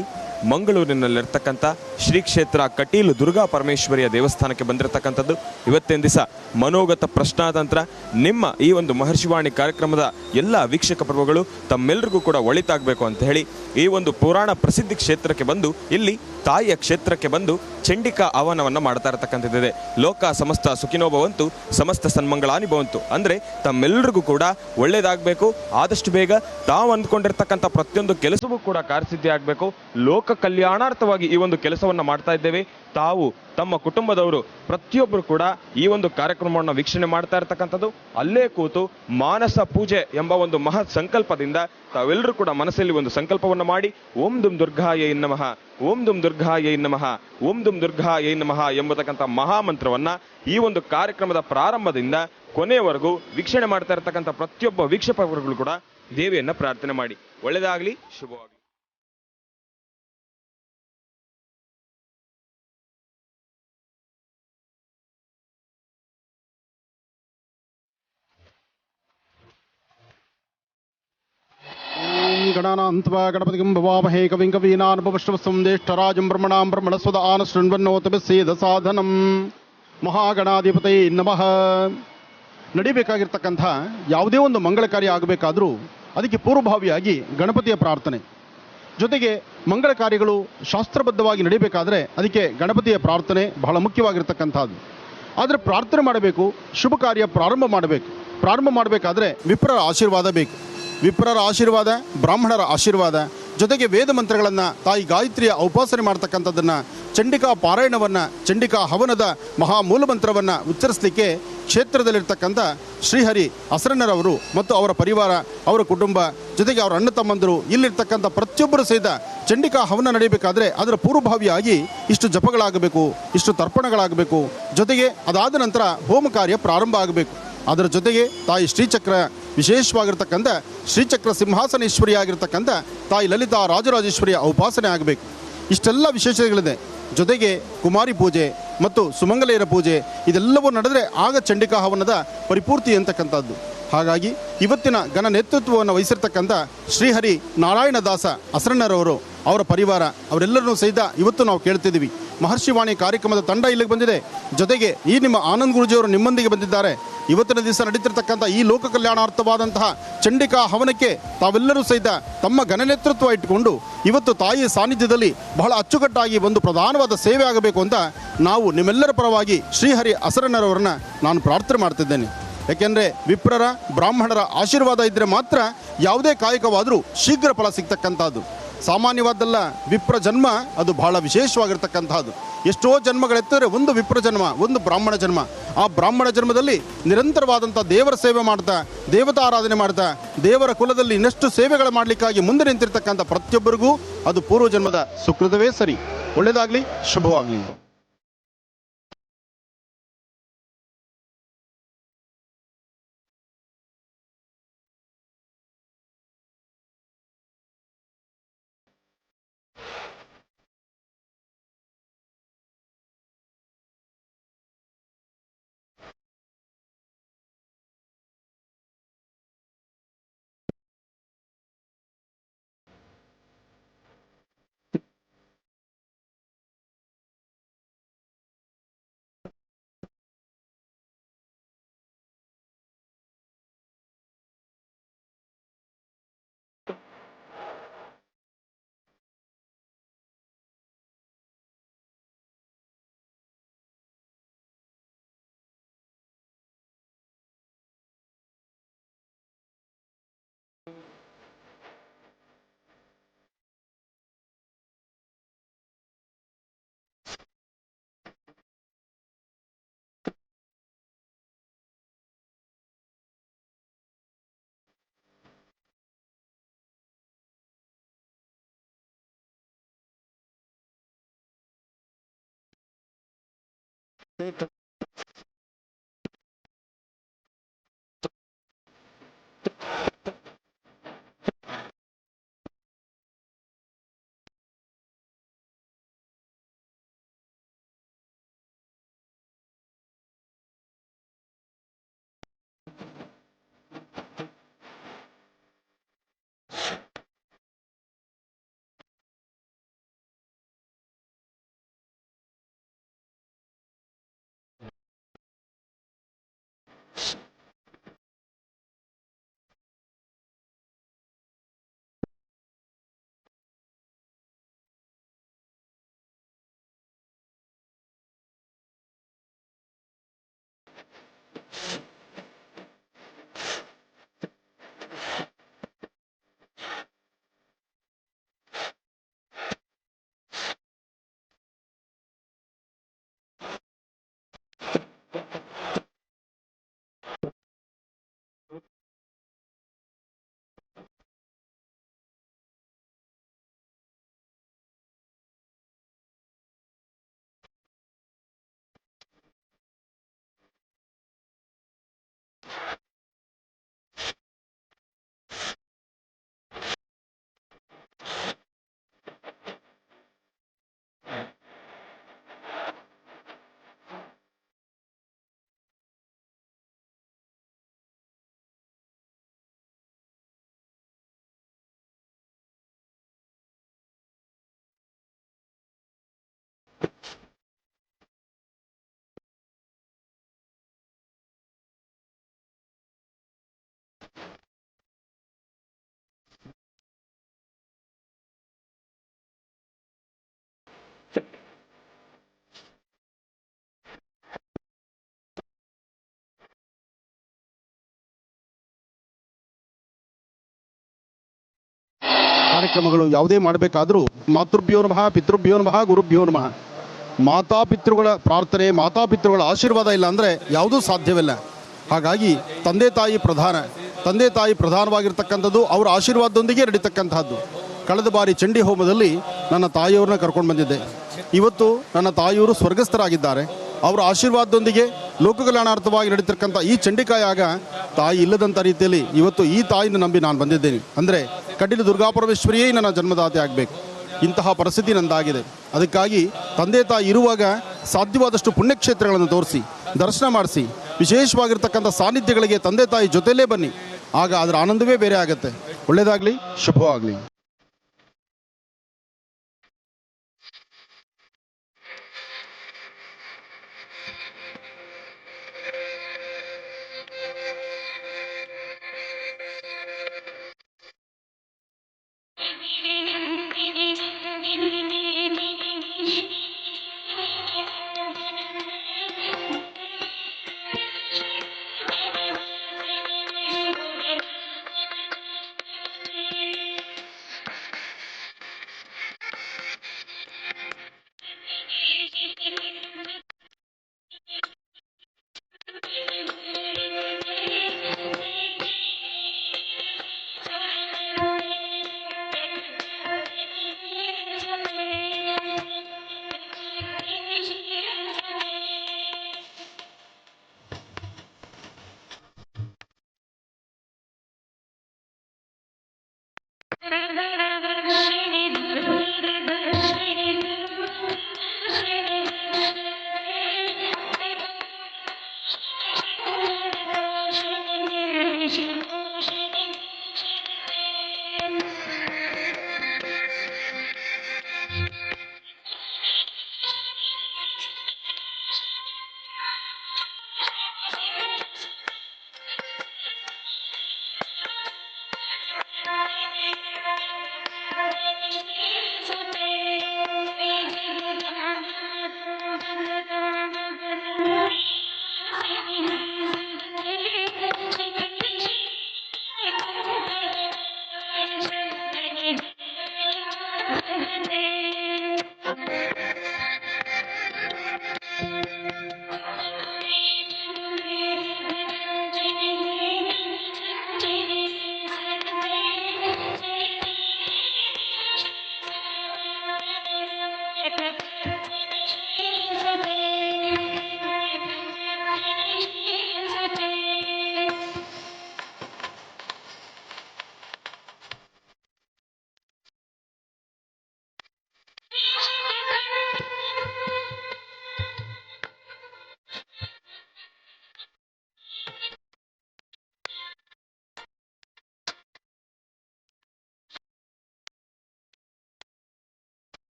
ಮಂಗಳೂರಿನಲ್ಲಿರ್ತಕ್ಕಂಥ ಶ್ರೀ ಕ್ಷೇತ್ರ ಕಟೀಲು ದುರ್ಗಾ ಪರಮೇಶ್ವರಿಯ ದೇವಸ್ಥಾನಕ್ಕೆ ಬಂದಿರತಕ್ಕಂಥದ್ದು. ಇವತ್ತಿನ ದಿವಸ ಮನೋಗತ ಪ್ರಶ್ನಾತಂತ್ರ ನಿಮ್ಮ ಈ ಒಂದು ಮಹರ್ಷಿವಾಣಿ ಕಾರ್ಯಕ್ರಮದ ಎಲ್ಲ ವೀಕ್ಷಕ ಪ್ರಭುಗಳು ತಮ್ಮೆಲ್ಲರಿಗೂ ಕೂಡ ಒಳಿತಾಗಬೇಕು ಅಂತ ಹೇಳಿ ಈ ಒಂದು ಪುರಾಣ ಪ್ರಸಿದ್ಧಿ ಕ್ಷೇತ್ರಕ್ಕೆ ಬಂದು ಇಲ್ಲಿ ತಾಯಿಯ ಕ್ಷೇತ್ರಕ್ಕೆ ಬಂದು ಚಂಡಿಕಾ ಆಹ್ವಾನವನ್ನು ಮಾಡ್ತಾ ಇರತಕ್ಕಂಥದ್ದಿದೆ. ಲೋಕ ಸಮಸ್ತ ಸುಖಿನೋಭವಂತು ಸಮಸ್ತ ಸನ್ಮಂಗಳಾನಿ ಭವಂತು ಅಂದರೆ ತಮ್ಮೆಲ್ಲರಿಗೂ ಕೂಡ ಒಳ್ಳೇದಾಗಬೇಕು. ಆದಷ್ಟು ಬೇಗ ತಾವು ಅಂದ್ಕೊಂಡಿರ್ತಕ್ಕಂಥ ಪ್ರತಿಯೊಂದು ಕೆಲಸವೂ ಕೂಡ ಕಾರ್ಯಸಿದ್ಧಿ ಆಗಬೇಕು. ಲೋಕ ಕಲ್ಯಾಣಾರ್ಥವಾಗಿ ಈ ಒಂದು ಕೆಲಸವನ್ನು ಮಾಡ್ತಾ ಇದ್ದೇವೆ. ತಾವು ತಮ್ಮ ಕುಟುಂಬದವರು ಪ್ರತಿಯೊಬ್ಬರು ಕೂಡ ಈ ಒಂದು ಕಾರ್ಯಕ್ರಮವನ್ನು ವೀಕ್ಷಣೆ ಮಾಡ್ತಾ ಇರತಕ್ಕಂಥದ್ದು. ಅಲ್ಲೇ ಕೂತು ಮಾನಸ ಪೂಜೆ ಎಂಬ ಒಂದು ಮಹತ್ ಸಂಕಲ್ಪದಿಂದ ತಾವೆಲ್ಲರೂ ಕೂಡ ಮನಸ್ಸಲ್ಲಿ ಒಂದು ಸಂಕಲ್ಪವನ್ನು ಮಾಡಿ ಓಂ ದುಮ್ ದುರ್ಗಾಯೈ ನಮಃ ಓಂ ದುಮ್ ದುರ್ಗಾಯೈ ನಮಃ ಓಂ ದುಮ್ ದುರ್ಗಾಯೈ ನಮಃ ಎಂಬತಕ್ಕಂಥ ಮಹಾಮಂತ್ರವನ್ನ ಈ ಒಂದು ಕಾರ್ಯಕ್ರಮದ ಪ್ರಾರಂಭದಿಂದ ಕೊನೆಯವರೆಗೂ ವೀಕ್ಷಣೆ ಮಾಡ್ತಾ ಇರತಕ್ಕಂಥ ಪ್ರತಿಯೊಬ್ಬ ವೀಕ್ಷಕರು ಕೂಡ ದೇವಿಯನ್ನ ಪ್ರಾರ್ಥನೆ ಮಾಡಿ. ಒಳ್ಳೆಯದಾಗಲಿ, ಶುಭವಾಗಲಿ. ಗಣಾನಾಂತ್ವಾ ಗಣಪತಿಂ ಭವಾಮಹೇ ಕವಿಂ ಕವೀನಾನುಪವಶ್ರವಸ್ಸಂ ಜ್ಯೇಷ್ಠರಾಜಂ ಬ್ರಹ್ಮಣಾಂ ಬ್ರಹ್ಮಣಸ್ವದ ಆನಶೃಣ್ವನ್ನೋತಭಿಸ್ಸೇದ ಸಾಧನಂ. ಮಹಾಗಣಾಧಿಪತಯೇ ನಮಃ. ನಡಿಬೇಕಾಗಿರ್ತಕ್ಕಂಥ ಯಾವುದೇ ಒಂದು ಮಂಗಳ ಕಾರ್ಯ ಆಗಬೇಕಾದರೂ ಅದಕ್ಕೆ ಪೂರ್ವಭಾವಿಯಾಗಿ ಗಣಪತಿಯ ಪ್ರಾರ್ಥನೆ, ಜೊತೆಗೆ ಮಂಗಳ ಕಾರ್ಯಗಳು ಶಾಸ್ತ್ರಬದ್ಧವಾಗಿ ನಡಿಬೇಕಾದ್ರೆ ಅದಕ್ಕೆ ಗಣಪತಿಯ ಪ್ರಾರ್ಥನೆ ಬಹಳ ಮುಖ್ಯವಾಗಿರ್ತಕ್ಕಂಥದ್ದು. ಆದರೆ ಪ್ರಾರ್ಥನೆ ಮಾಡಬೇಕು, ಶುಭ ಕಾರ್ಯ ಪ್ರಾರಂಭ ಮಾಡಬೇಕು. ಪ್ರಾರಂಭ ಮಾಡಬೇಕಾದ್ರೆ ವಿಪ್ರರ ಆಶೀರ್ವಾದ ಬೇಕು. ವಿಪ್ರರ ಆಶೀರ್ವಾದ, ಬ್ರಾಹ್ಮಣರ ಆಶೀರ್ವಾದ, ಜೊತೆಗೆ ವೇದ ಮಂತ್ರಗಳನ್ನು, ತಾಯಿ ಗಾಯತ್ರಿಯ ಉಪಾಸನೆ ಮಾಡ್ತಕ್ಕಂಥದ್ದನ್ನು, ಚಂಡಿಕಾ ಪಾರಾಯಣವನ್ನು, ಚಂಡಿಕಾ ಹವನದ ಮಹಾಮೂಲ ಮಂತ್ರವನ್ನು ಉಚ್ಚರಿಸಲಿಕ್ಕೆ ಕ್ಷೇತ್ರದಲ್ಲಿರ್ತಕ್ಕಂಥ ಶ್ರೀಹರಿ ಅಸರಣ್ಣರವರು ಮತ್ತು ಅವರ ಪರಿವಾರ, ಅವರ ಕುಟುಂಬ, ಜೊತೆಗೆ ಅವರ ಅಣ್ಣ ತಮ್ಮಂದರು, ಇಲ್ಲಿರ್ತಕ್ಕಂಥ ಪ್ರತಿಯೊಬ್ಬರು ಸಹಿತ ಚಂಡಿಕಾ ಹವನ ನಡೀಬೇಕಾದ್ರೆ ಅದರ ಪೂರ್ವಭಾವಿಯಾಗಿ ಇಷ್ಟು ಜಪಗಳಾಗಬೇಕು, ಇಷ್ಟು ತರ್ಪಣಗಳಾಗಬೇಕು. ಜೊತೆಗೆ ಅದಾದ ನಂತರ ಹೋಮ ಕಾರ್ಯ ಪ್ರಾರಂಭ ಆಗಬೇಕು. ಅದರ ಜೊತೆಗೆ ತಾಯಿ ಶ್ರೀಚಕ್ರ ವಿಶೇಷವಾಗಿರ್ತಕ್ಕಂಥ ಶ್ರೀಚಕ್ರ ಸಿಂಹಾಸನೇಶ್ವರಿಯಾಗಿರ್ತಕ್ಕಂಥ ತಾಯಿ ಲಲಿತಾ ರಾಜರಾಜೇಶ್ವರಿಯ ಉಪಾಸನೆ ಆಗಬೇಕು. ಇಷ್ಟೆಲ್ಲ ವಿಶೇಷಗಳಿದೆ. ಜೊತೆಗೆ ಕುಮಾರಿ ಪೂಜೆ ಮತ್ತು ಸುಮಂಗಲೆಯರ ಪೂಜೆ ಇದೆಲ್ಲವೂ ನಡೆದರೆ ಆಗ ಚಂಡಿಕಾ ಹವನದ ಪರಿಪೂರ್ತಿ ಅಂತಕ್ಕಂಥದ್ದು. ಹಾಗಾಗಿ ಇವತ್ತಿನ ಘನ ನೇತೃತ್ವವನ್ನು ವಹಿಸಿರ್ತಕ್ಕಂಥ ಶ್ರೀಹರಿ ನಾರಾಯಣದಾಸ ಅಸರಣ್ಣರವರು, ಅವರ ಪರಿವಾರ, ಅವರೆಲ್ಲರನ್ನೂ ಸಹಿತ ಇವತ್ತು ನಾವು ಕೇಳ್ತಿದ್ದೀವಿ. ಮಹರ್ಷಿವಾಣಿ ಕಾರ್ಯಕ್ರಮದ ತಂಡ ಇಲ್ಲಿಗೆ ಬಂದಿದೆ. ಜೊತೆಗೆ ಈ ನಿಮ್ಮ ಆನಂದ್ ಗುರುಜಿಯವರು ನಿಮ್ಮೊಂದಿಗೆ ಬಂದಿದ್ದಾರೆ. ಇವತ್ತಿನ ದಿವಸ ನಡೀತಿರ್ತಕ್ಕಂಥ ಈ ಲೋಕ ಕಲ್ಯಾಣಾರ್ಥವಾದಂತಹ ಚಂಡಿಕಾ ಹವನಕ್ಕೆ ತಾವೆಲ್ಲರೂ ಸಹಿತ ತಮ್ಮ ಘನ ನೇತೃತ್ವ ಇಟ್ಟುಕೊಂಡು ಇವತ್ತು ತಾಯಿಯ ಸಾನ್ನಿಧ್ಯದಲ್ಲಿ ಬಹಳ ಅಚ್ಚುಕಟ್ಟಾಗಿ ಒಂದು ಪ್ರಧಾನವಾದ ಸೇವೆ ಆಗಬೇಕು ಅಂತ ನಾವು ನಿಮ್ಮೆಲ್ಲರ ಪರವಾಗಿ ಶ್ರೀಹರಿ ಅಸರಣ್ಣರವರನ್ನ ನಾನು ಪ್ರಾರ್ಥನೆ ಮಾಡ್ತಿದ್ದೇನೆ. ಯಾಕೆಂದರೆ ವಿಪ್ರರ, ಬ್ರಾಹ್ಮಣರ ಆಶೀರ್ವಾದ ಇದ್ದರೆ ಮಾತ್ರ ಯಾವುದೇ ಕಾಯಕವಾದರೂ ಶೀಘ್ರ ಫಲ ಸಿಗ್ತಕ್ಕಂಥದ್ದು. ಸಾಮಾನ್ಯವಾದ್ದಲ್ಲ. ವಿಪ್ರ ಜನ್ಮ ಅದು ಬಹಳ ವಿಶೇಷವಾಗಿರ್ತಕ್ಕಂಥದ್ದು. ಎಷ್ಟೋ ಜನ್ಮಗಳೆತ್ತಿದ್ರೆ ಒಂದು ವಿಪ್ರ ಜನ್ಮ, ಒಂದು ಬ್ರಾಹ್ಮಣ ಜನ್ಮ. ಆ ಬ್ರಾಹ್ಮಣ ಜನ್ಮದಲ್ಲಿ ನಿರಂತರವಾದಂಥ ದೇವರ ಸೇವೆ ಮಾಡ್ತಾ, ದೇವತಾರಾಧನೆ ಮಾಡ್ತಾ, ದೇವರ ಕುಲದಲ್ಲಿ ಇನ್ನಷ್ಟು ಸೇವೆಗಳು ಮಾಡಲಿಕ್ಕಾಗಿ ಮುಂದೆ ನಿಂತಿರ್ತಕ್ಕಂಥ ಪ್ರತಿಯೊಬ್ಬರಿಗೂ ಅದು ಪೂರ್ವಜನ್ಮದ ಸುಕೃತವೇ ಸರಿ. ಒಳ್ಳೆಯದಾಗಲಿ, ಶುಭವಾಗಲಿ. ಕಾರ್ಯಕ್ರಮಗಳು ಯಾವುದೇ ಮಾಡಬೇಕಾದರೂ ಮಾತೃಭ್ಯೋ ನಮಃ, ಪಿತೃಭ್ಯೋ ನಮಃ, ಗುರುಭ್ಯೋ ನಮಃ. ಮಾತಾಪಿತೃಗಳ ಪ್ರಾರ್ಥನೆ, ಮಾತಾಪಿತೃಗಳ ಆಶೀರ್ವಾದ ಇಲ್ಲ ಅಂದರೆ ಯಾವುದೂ ಸಾಧ್ಯವಿಲ್ಲ. ಹಾಗಾಗಿ ತಂದೆ ತಾಯಿ ಪ್ರಧಾನ. ತಂದೆ ತಾಯಿ ಪ್ರಧಾನವಾಗಿರ್ತಕ್ಕಂಥದ್ದು ಅವರ ಆಶೀರ್ವಾದದೊಂದಿಗೆ ನಡೀತಕ್ಕಂಥದ್ದು. ಕಳೆದ ಬಾರಿ ಚಂಡಿ ಹೋಮದಲ್ಲಿ ನನ್ನ ತಾಯಿಯವ್ರನ್ನ ಕರ್ಕೊಂಡು ಬಂದಿದ್ದೆ. ಇವತ್ತು ನನ್ನ ತಾಯಿಯವರು ಸ್ವರ್ಗಸ್ಥರಾಗಿದ್ದಾರೆ. ಅವರ ಆಶೀರ್ವಾದದೊಂದಿಗೆ ಲೋಕ ಕಲ್ಯಾಣಾರ್ಥವಾಗಿ ನಡೀತಿರ್ತಕ್ಕಂಥ ಈ ಚಂಡಿಕಾಯಾಗ ತಾಯಿ ಇಲ್ಲದಂಥ ರೀತಿಯಲ್ಲಿ ಇವತ್ತು ಈ ತಾಯಿನ ನಂಬಿ ನಾನು ಬಂದಿದ್ದೇನೆ. ಅಂದರೆ ಕಡ್ಡಿಲ ದುರ್ಗಾಪರಮೇಶ್ವರಿಯೇ ನನ್ನ ಜನ್ಮದಾತೆ ಆಗಬೇಕು. ಇಂತಹ ಪರಿಸ್ಥಿತಿ ನಂದಾಗಿದೆ. ಅದಕ್ಕಾಗಿ ತಂದೆ ತಾಯಿ ಇರುವಾಗ ಸಾಧ್ಯವಾದಷ್ಟು ಪುಣ್ಯಕ್ಷೇತ್ರಗಳನ್ನು ತೋರಿಸಿ, ದರ್ಶನ ಮಾಡಿಸಿ, ವಿಶೇಷವಾಗಿರ್ತಕ್ಕಂಥ ಸಾನ್ನಿಧ್ಯಗಳಿಗೆ ತಂದೆ ತಾಯಿ ಜೊತೆಯಲ್ಲೇ ಬನ್ನಿ. ಆಗ ಅದರ ಆನಂದವೇ ಬೇರೆ ಆಗುತ್ತೆ. ಒಳ್ಳೆಯದಾಗಲಿ, ಶುಭವಾಗಲಿ.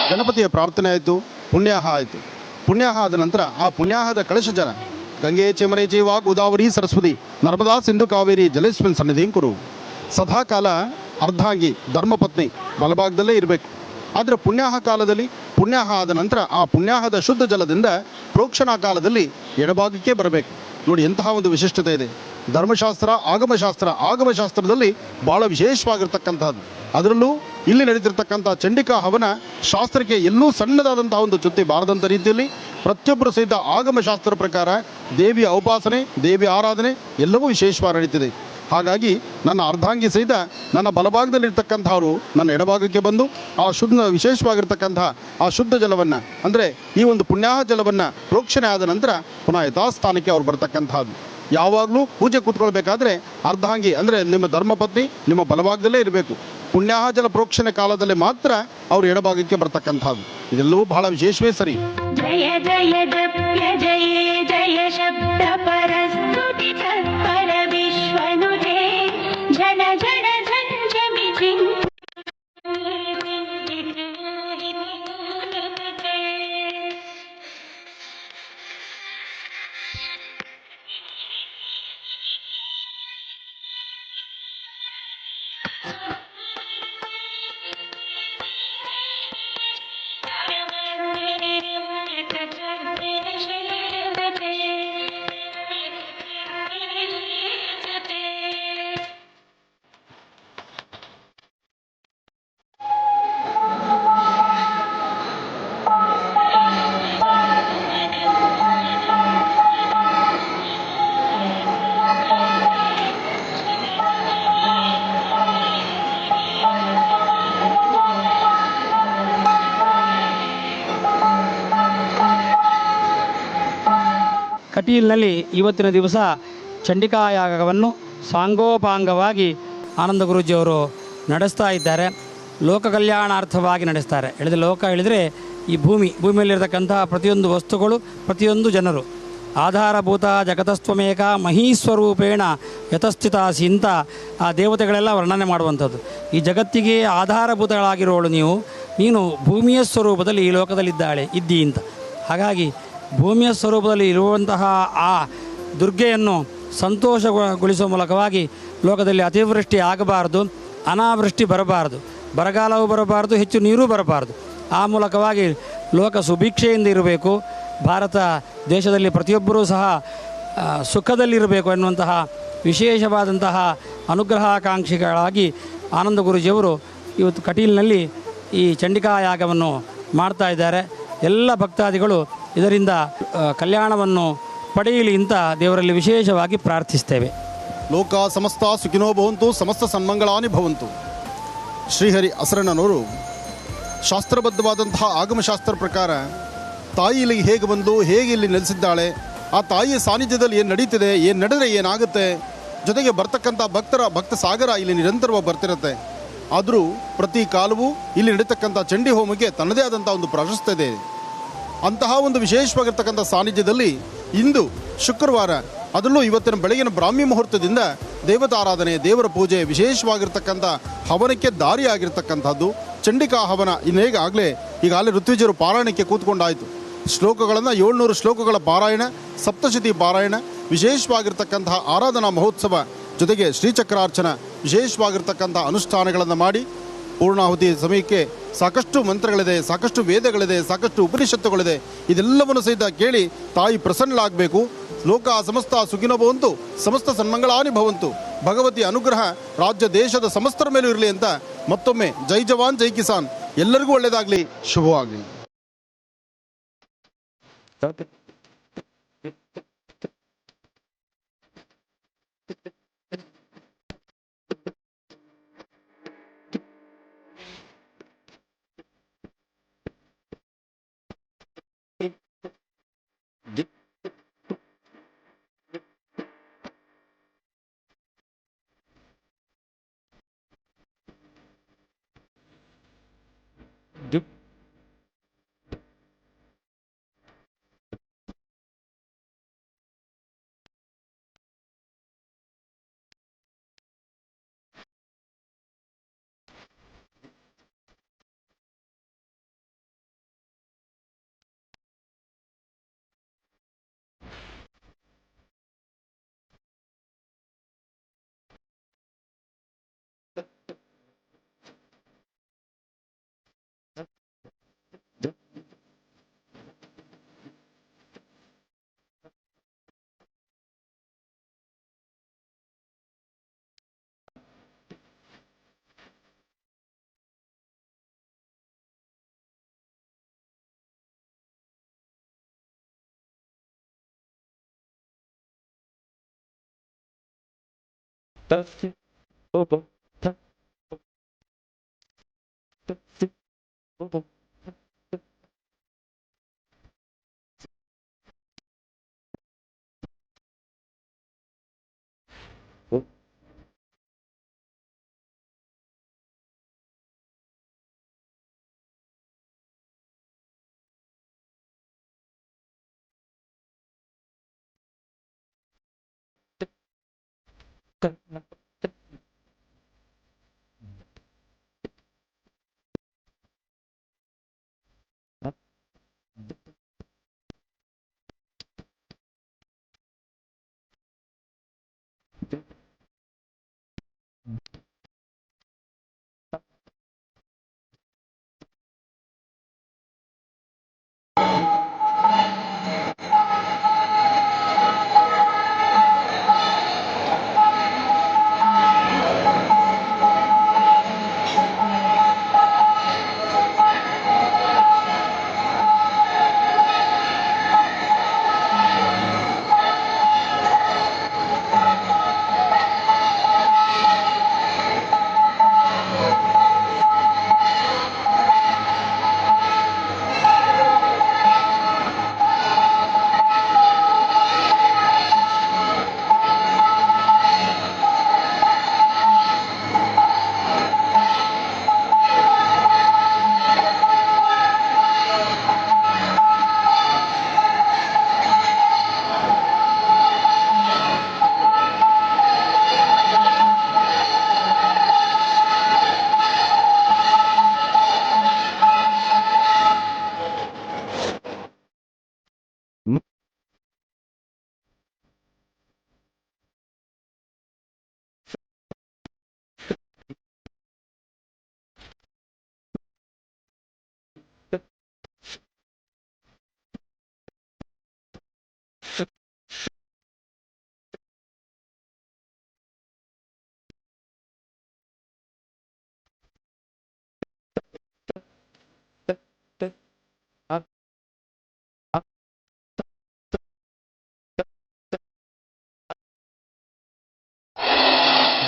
ಗಣಪತಿಯ ಪ್ರಾರ್ಥನೆ ಆಯಿತು, ಪುಣ್ಯಾಹ ಆಯಿತು. ಪುಣ್ಯಾಹ ಆದ ನಂತರ ಆ ಪುಣ್ಯಾಹದ ಕಳಶ ಜಲ ಗಂಗೆ ಚಮರೆ ಚೈವ ಗೋದಾವರಿ ಸರಸ್ವತಿ ನರ್ಮದಾ ಸಿಂಧು ಕಾವೇರಿ ಜಲೇಸ್ಮಿನ್ ಸನ್ನಿಧಿಂ ಕುರು. ಸದಾಕಾಲ ಅರ್ಧಾಂಗಿ ಧರ್ಮಪತ್ನಿ ಬಲಭಾಗದಲ್ಲೇ ಇರಬೇಕು. ಆದರೆ ಪುಣ್ಯಾಹ ಕಾಲದಲ್ಲಿ ಪುಣ್ಯಾಹ ಆದ ನಂತರ ಆ ಪುಣ್ಯಾಹದ ಶುದ್ಧ ಜಲದಿಂದ ಪ್ರೋಕ್ಷಣಾ ಕಾಲದಲ್ಲಿ ಎಡಭಾಗಕ್ಕೆ ಬರಬೇಕು. ನೋಡಿ ಎಂತಹ ಒಂದು ವಿಶಿಷ್ಟತೆ ಇದೆ. ಧರ್ಮಶಾಸ್ತ್ರ ಆಗಮಶಾಸ್ತ್ರದಲ್ಲಿ ಭಾಳ ವಿಶೇಷವಾಗಿರ್ತಕ್ಕಂಥದ್ದು. ಅದರಲ್ಲೂ ಇಲ್ಲಿ ನಡೀತಿರ್ತಕ್ಕಂಥ ಚಂಡಿಕಾ ಹವನ ಶಾಸ್ತ್ರಕ್ಕೆ ಎಲ್ಲೂ ಸಣ್ಣದಾದಂತಹ ಒಂದು ಚ್ಯುತಿ ಬಾರದಂಥ ರೀತಿಯಲ್ಲಿ ಪ್ರತಿಯೊಬ್ಬರು ಸಹಿತ ಆಗಮಶಾಸ್ತ್ರ ಪ್ರಕಾರ ದೇವಿಯ ಉಪಾಸನೆ, ದೇವಿಯ ಆರಾಧನೆ ಎಲ್ಲವೂ ವಿಶೇಷವಾಗಿ ನಡೀತಿದೆ. ಹಾಗಾಗಿ ನನ್ನ ಅರ್ಧಾಂಗಿ ಸಹಿತ ನನ್ನ ಬಲಭಾಗದಲ್ಲಿರ್ತಕ್ಕಂಥವರು ನನ್ನ ಎಡಭಾಗಕ್ಕೆ ಬಂದು ಆ ವಿಶೇಷವಾಗಿರ್ತಕ್ಕಂಥ ಆ ಶುದ್ಧ ಜಲವನ್ನು ಅಂದರೆ ಈ ಒಂದು ಪುಣ್ಯಾಹ ಜಲವನ್ನು ಪ್ರೋಕ್ಷಣೆ ಆದ ನಂತರ ಪುನಃ ಯಥಾಸ್ಥಾನಕ್ಕೆ ಅವ್ರು ಬರ್ತಕ್ಕಂಥದ್ದು. ಯಾವಾಗಲೂ ಪೂಜೆ ಕೂತ್ಕೊಳ್ಬೇಕಾದ್ರೆ ಅರ್ಧಾಂಗಿ ಅಂದರೆ ನಿಮ್ಮ ಧರ್ಮಪತ್ನಿ ನಿಮ್ಮ ಬಲಭಾಗದಲ್ಲೇ ಇರಬೇಕು. ಪುಣ್ಯಾಹ ಜಲ ಪ್ರೋಕ್ಷಣೆ ಕಾಲದಲ್ಲಿ ಮಾತ್ರ ಅವರು ಎಡಭಾಗಕ್ಕೆ ಬರ್ತಕ್ಕಂಥದ್ದು. ಇದೆಲ್ಲವೂ ಬಹಳ ವಿಶೇಷವೇ ಸರಿ. ಜಯ ಜಯ ಜಪ್ಯ ಜಯ ಜಯ ಶಬ್ದ ಪರಸ್ತುತಿ ತತ್ಪರ ವಿಶ್ವನುಜೇ ಜನ ಜನ ಝಂಜಮಿ ಜಿನ್ ಕಟೀಲ್ನಲ್ಲಿ ಇವತ್ತಿನ ದಿವಸ ಚಂಡಿಕಾಯಾಗವನ್ನು ಸಾಂಗೋಪಾಂಗವಾಗಿ ಆನಂದ ಗುರೂಜಿಯವರು ನಡೆಸ್ತಾ ಇದ್ದಾರೆ. ಲೋಕ ಕಲ್ಯಾಣಾರ್ಥವಾಗಿ ನಡೆಸ್ತಾರೆ. ಲೋಕ ಹೇಳಿದರೆ ಈ ಭೂಮಿಯಲ್ಲಿರ್ತಕ್ಕಂತಹ ಪ್ರತಿಯೊಂದು ವಸ್ತುಗಳು, ಪ್ರತಿಯೊಂದು ಜನರು. ಆಧಾರಭೂತ ಜಗತಸ್ತ್ವಮೇಕ ಮಹೀಸ್ವರೂಪೇಣ ಯತಸ್ಥಿತಾಸಿ ಅಂತ ಆ ದೇವತೆಗಳೆಲ್ಲ ವರ್ಣನೆ ಮಾಡುವಂಥದ್ದು. ಈ ಜಗತ್ತಿಗೆ ಆಧಾರಭೂತಗಳಾಗಿರೋಳು ನೀನು ಭೂಮಿಯ ಸ್ವರೂಪದಲ್ಲಿ ಈ ಲೋಕದಲ್ಲಿದ್ದಿ ಅಂತ. ಹಾಗಾಗಿ ಭೂಮಿಯ ಸ್ವರೂಪದಲ್ಲಿ ಇರುವಂತಹ ಆ ದುರ್ಗೆಯನ್ನು ಸಂತೋಷಗೊಳಿಸುವ ಮೂಲಕವಾಗಿ ಲೋಕದಲ್ಲಿ ಅತಿವೃಷ್ಟಿ ಆಗಬಾರ್ದು, ಅನಾವೃಷ್ಟಿ ಬರಬಾರ್ದು, ಬರಗಾಲವೂ ಬರಬಾರ್ದು, ಹೆಚ್ಚು ನೀರೂ ಬರಬಾರ್ದು. ಆ ಮೂಲಕವಾಗಿ ಲೋಕ ಸುಭಿಕ್ಷೆಯಿಂದ ಇರಬೇಕು, ಭಾರತ ದೇಶದಲ್ಲಿ ಪ್ರತಿಯೊಬ್ಬರೂ ಸಹ ಸುಖದಲ್ಲಿರಬೇಕು ಎನ್ನುವಂತಹ ವಿಶೇಷವಾದಂತಹ ಅನುಗ್ರಹಾಕಾಂಕ್ಷಿಗಳಾಗಿ ಆನಂದ ಗುರೂಜಿಯವರು ಇವತ್ತು ಕಟೀಲಿನಲ್ಲಿ ಈ ಚಂಡಿಕಾ ಯಾಗವನ್ನು ಮಾಡ್ತಾ ಇದ್ದಾರೆ. ಎಲ್ಲ ಭಕ್ತಾದಿಗಳು ಇದರಿಂದ ಕಲ್ಯಾಣವನ್ನು ಪಡೆಯಲಿ ಅಂತ ದೇವರಲ್ಲಿ ವಿಶೇಷವಾಗಿ ಪ್ರಾರ್ಥಿಸ್ತೇವೆ. ಲೋಕ ಸಮಸ್ತ ಸುಖಿನೋ ಭವಂತು, ಸಮಸ್ತ ಸನ್ಮಂಗಳಾನಿ ಭವಂತು. ಶ್ರೀಹರಿ ಅಸರಣ್ಣನವರು ಶಾಸ್ತ್ರಬದ್ಧವಾದಂತಹ ಆಗಮಶಾಸ್ತ್ರ ಪ್ರಕಾರ ತಾಯಿ ಇಲ್ಲಿಗೆ ಹೇಗೆ ಬಂದು ಹೇಗೆ ಇಲ್ಲಿ ನೆಲೆಸಿದ್ದಾಳೆ, ಆ ತಾಯಿಯ ಸಾನ್ನಿಧ್ಯದಲ್ಲಿ ಏನು ನಡೀತಿದೆ, ಏನು ನಡೆದರೆ ಏನಾಗುತ್ತೆ, ಜೊತೆಗೆ ಬರ್ತಕ್ಕಂಥ ಭಕ್ತ ಸಾಗರ ಇಲ್ಲಿ ನಿರಂತರವಾಗಿ ಬರ್ತಿರುತ್ತೆ. ಆದರೂ ಪ್ರತಿ ಕಾಲವೂ ಇಲ್ಲಿ ನಡೀತಕ್ಕಂಥ ಚಂಡಿ ಹೋಮಕ್ಕೆ ತನ್ನದೇ ಆದಂಥ ಒಂದು ಪ್ರಾಶಸ್ತ್ಯ ಇದೆ. ಅಂತಹ ಒಂದು ವಿಶೇಷವಾಗಿರ್ತಕ್ಕಂಥ ಸಾನ್ನಿಧ್ಯದಲ್ಲಿ ಇಂದು ಶುಕ್ರವಾರ, ಅದರಲ್ಲೂ ಇವತ್ತಿನ ಬೆಳಗಿನ ಬ್ರಾಹ್ಮಿ ಮುಹೂರ್ತದಿಂದ ದೇವತಾರಾಧನೆ, ದೇವರ ಪೂಜೆ, ವಿಶೇಷವಾಗಿರ್ತಕ್ಕಂಥ ಹವನಕ್ಕೆ ದಾರಿಯಾಗಿರ್ತಕ್ಕಂಥದ್ದು ಚಂಡಿಕಾ ಹವನ. ಈಗಾಗಲೇ ಋತ್ವಿಜರು ಪಾರಾಯಣಕ್ಕೆ ಕೂತ್ಕೊಂಡಾಯಿತು. ಶ್ಲೋಕಗಳನ್ನು 700 ಶ್ಲೋಕಗಳ ಪಾರಾಯಣ, ಸಪ್ತಶತಿ ಪಾರಾಯಣ, ವಿಶೇಷವಾಗಿರ್ತಕ್ಕಂತಹ ಆರಾಧನಾ ಮಹೋತ್ಸವ, ಜೊತೆಗೆ ಶ್ರೀಚಕ್ರಾರ್ಚನ, ವಿಶೇಷವಾಗಿರ್ತಕ್ಕಂಥ ಅನುಷ್ಠಾನಗಳನ್ನು ಮಾಡಿ ಪೂರ್ಣಾಹುತಿ ಸಮಯಕ್ಕೆ ಸಾಕಷ್ಟು ಮಂತ್ರಗಳಿದೆ, ಸಾಕಷ್ಟು ವೇದಗಳಿದೆ, ಸಾಕಷ್ಟು ಉಪನಿಷತ್ತುಗಳಿದೆ. ಇದೆಲ್ಲವನ್ನು ಸಹಿತ ಕೇಳಿ ತಾಯಿ ಪ್ರಸನ್ನಳಾಗಬೇಕು. ಲೋಕ ಸಮಸ್ತ ಸುಖಿನೋ ಭವಂತು, ಸಮಸ್ತ ಸನ್ಮಂಗಳಾನಿ ಭವಂತು. ಭಗವತಿ ಅನುಗ್ರಹ ರಾಜ್ಯ ದೇಶದ ಸಮಸ್ತರ ಮೇಲೂ ಇರಲಿ ಅಂತ ಮತ್ತೊಮ್ಮೆ ಜೈ ಜವಾನ್ ಜೈ ಕಿಸಾನ್, ಎಲ್ಲರಿಗೂ ಒಳ್ಳೆಯದಾಗಲಿ, ಶುಭವಾಗಲಿ.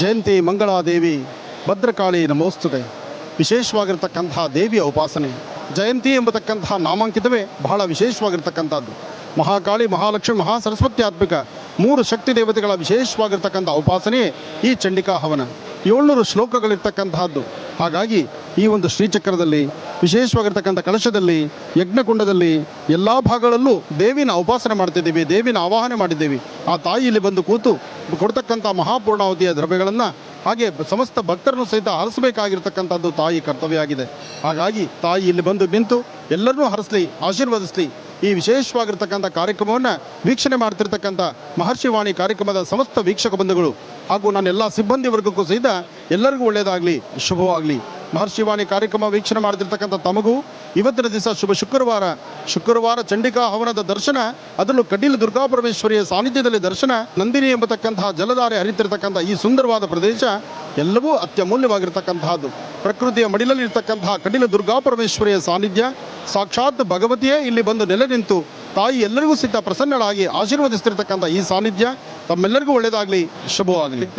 ಜಯಂತಿ ಮಂಗಳಾದೇವಿ ಭದ್ರಕಾಳಿ ನಮೋಸ್ತುತೆ. ವಿಶೇಷವಾಗಿರ್ತಕ್ಕಂತಹ ದೇವಿಯ ಉಪಾಸನೆ ಜಯಂತಿ ಎಂಬತಕ್ಕಂತಹ ನಾಮಾಂಕಿತವೇ ಬಹಳ ವಿಶೇಷವಾಗಿರ್ತಕ್ಕಂಥದ್ದು. ಮಹಾಕಾಳಿ, ಮಹಾಲಕ್ಷ್ಮಿ, ಮಹಾಸರಸ್ವತ್ಯಾತ್ಮಿಕ 3 ಶಕ್ತಿ ದೇವತೆಗಳ ವಿಶೇಷವಾಗಿರ್ತಕ್ಕಂಥ ಉಪಾಸನೆಯೇ ಈ ಚಂಡಿಕಾ ಹವನ. 700 ಶ್ಲೋಕಗಳಿರ್ತಕ್ಕಂತಹದ್ದು. ಹಾಗಾಗಿ ಈ ಒಂದು ಶ್ರೀಚಕ್ರದಲ್ಲಿ, ವಿಶೇಷವಾಗಿರ್ತಕ್ಕಂಥ ಕಲಶದಲ್ಲಿ, ಯಜ್ಞಕುಂಡದಲ್ಲಿ ಎಲ್ಲ ಭಾಗಗಳಲ್ಲೂ ದೇವಿನ ಉಪಾಸನೆ ಮಾಡ್ತಿದ್ದೀವಿ, ದೇವಿನ ಆವಾಹನೆ ಮಾಡಿದ್ದೀವಿ. ಆ ತಾಯಿ ಇಲ್ಲಿ ಬಂದು ಕೂತು ಕೊಡ್ತಕ್ಕಂಥ ಮಹಾಪೂರ್ಣಾವತಿಯ ದ್ರವ್ಯಗಳನ್ನು ಹಾಗೆ ಸಮಸ್ತ ಭಕ್ತರನ್ನು ಸಹಿತ ಹರಿಸಬೇಕಾಗಿರ್ತಕ್ಕಂಥದ್ದು ತಾಯಿ ಕರ್ತವ್ಯ ಆಗಿದೆ. ಹಾಗಾಗಿ ತಾಯಿ ಇಲ್ಲಿ ಬಂದು ನಿಂತು ಎಲ್ಲರನ್ನೂ ಹರಿಸಲಿ, ಆಶೀರ್ವದಿಸಲಿ. ಈ ವಿಶೇಷವಾಗಿರ್ತಕ್ಕಂಥ ಕಾರ್ಯಕ್ರಮವನ್ನು ವೀಕ್ಷಣೆ ಮಾಡ್ತಿರ್ತಕ್ಕಂಥ ಮಹರ್ಷಿವಾಣಿ ಕಾರ್ಯಕ್ರಮದ ಸಮಸ್ತ ವೀಕ್ಷಕ ಬಂಧುಗಳು ಹಾಗೂ ನನ್ನೆಲ್ಲ ಸಿಬ್ಬಂದಿ ವರ್ಗಕ್ಕೂ ಸಹಿತ ಎಲ್ಲರಿಗೂ ಒಳ್ಳೆಯದಾಗಲಿ, ಶುಭವಾಗಲಿ. ಮಹರ್ಷಿವಾಣಿ ಕಾರ್ಯಕ್ರಮ ವೀಕ್ಷಣೆ ಮಾಡ್ತಿರ್ತಕ್ಕಂಥ ತಮಗೂ ಇವತ್ತಿನ ದಿವಸ ಶುಭ ಶುಕ್ರವಾರ ಚಂಡಿಕಾ ಹವನದ ದರ್ಶನ, ಅದರಲ್ಲೂ ಕಟೀಲು ದುರ್ಗಾಪರಮೇಶ್ವರಿಯ ಸಾನ್ನಿಧ್ಯದಲ್ಲಿ ದರ್ಶನ, ನಂದಿನಿ ಎಂಬತಕ್ಕಂತಹ ಜಲಧಾರೆ ಹರಿತಿರ್ತಕ್ಕಂಥ ಈ ಸುಂದರವಾದ ಪ್ರದೇಶ ಎಲ್ಲವೂ ಅತ್ಯಮೂಲ್ಯವಾಗಿರ್ತಕ್ಕಂತಹದ್ದು. ಪ್ರಕೃತಿಯ ಮಡಿಲಲ್ಲಿರ್ತಕ್ಕಂತಹ ಕಟೀಲು ದುರ್ಗಾಪರಮೇಶ್ವರಿಯ ಸಾನ್ನಿಧ್ಯ, ಸಾಕ್ಷಾತ್ ಭಗವತಿಯೇ ಇಲ್ಲಿ ಬಂದು ನೆಲೆ ನಿಂತು ತಾಯಿ ಎಲ್ಲರಿಗೂ ಸಹಿತ ಪ್ರಸನ್ನಳಾಗಿ ಆಶೀರ್ವದಿಸ್ತಿರ್ತಕ್ಕಂಥ ಈ ಸಾನ್ನಿಧ್ಯ ತಮ್ಮೆಲ್ಲರಿಗೂ ಒಳ್ಳೆಯದಾಗಲಿ, ಶುಭವಾಗಲಿ.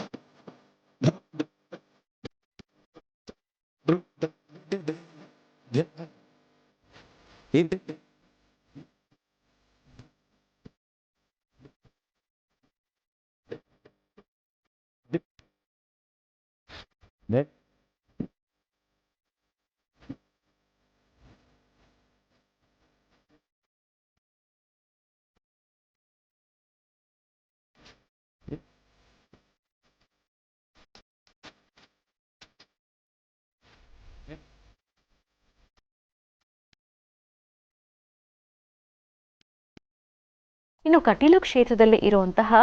ಇನ್ನು ಕಟೀಲು ಕ್ಷೇತ್ರದಲ್ಲಿ ಇರುವಂತಹ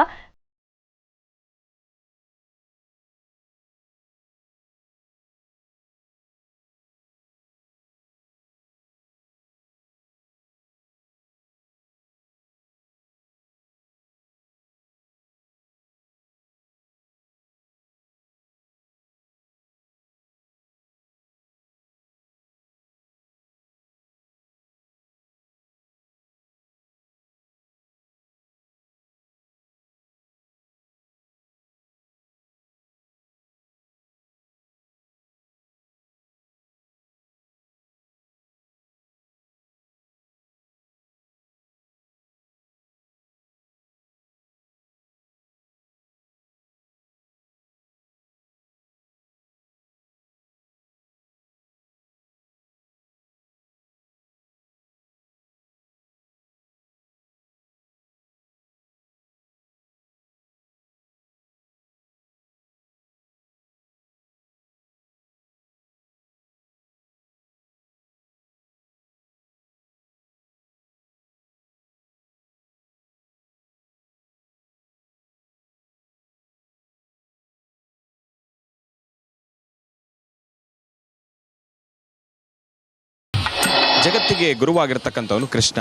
ಜಗತ್ತಿಗೆ ಗುರುವಾಗಿರ್ತಕ್ಕಂಥವನು ಕೃಷ್ಣ.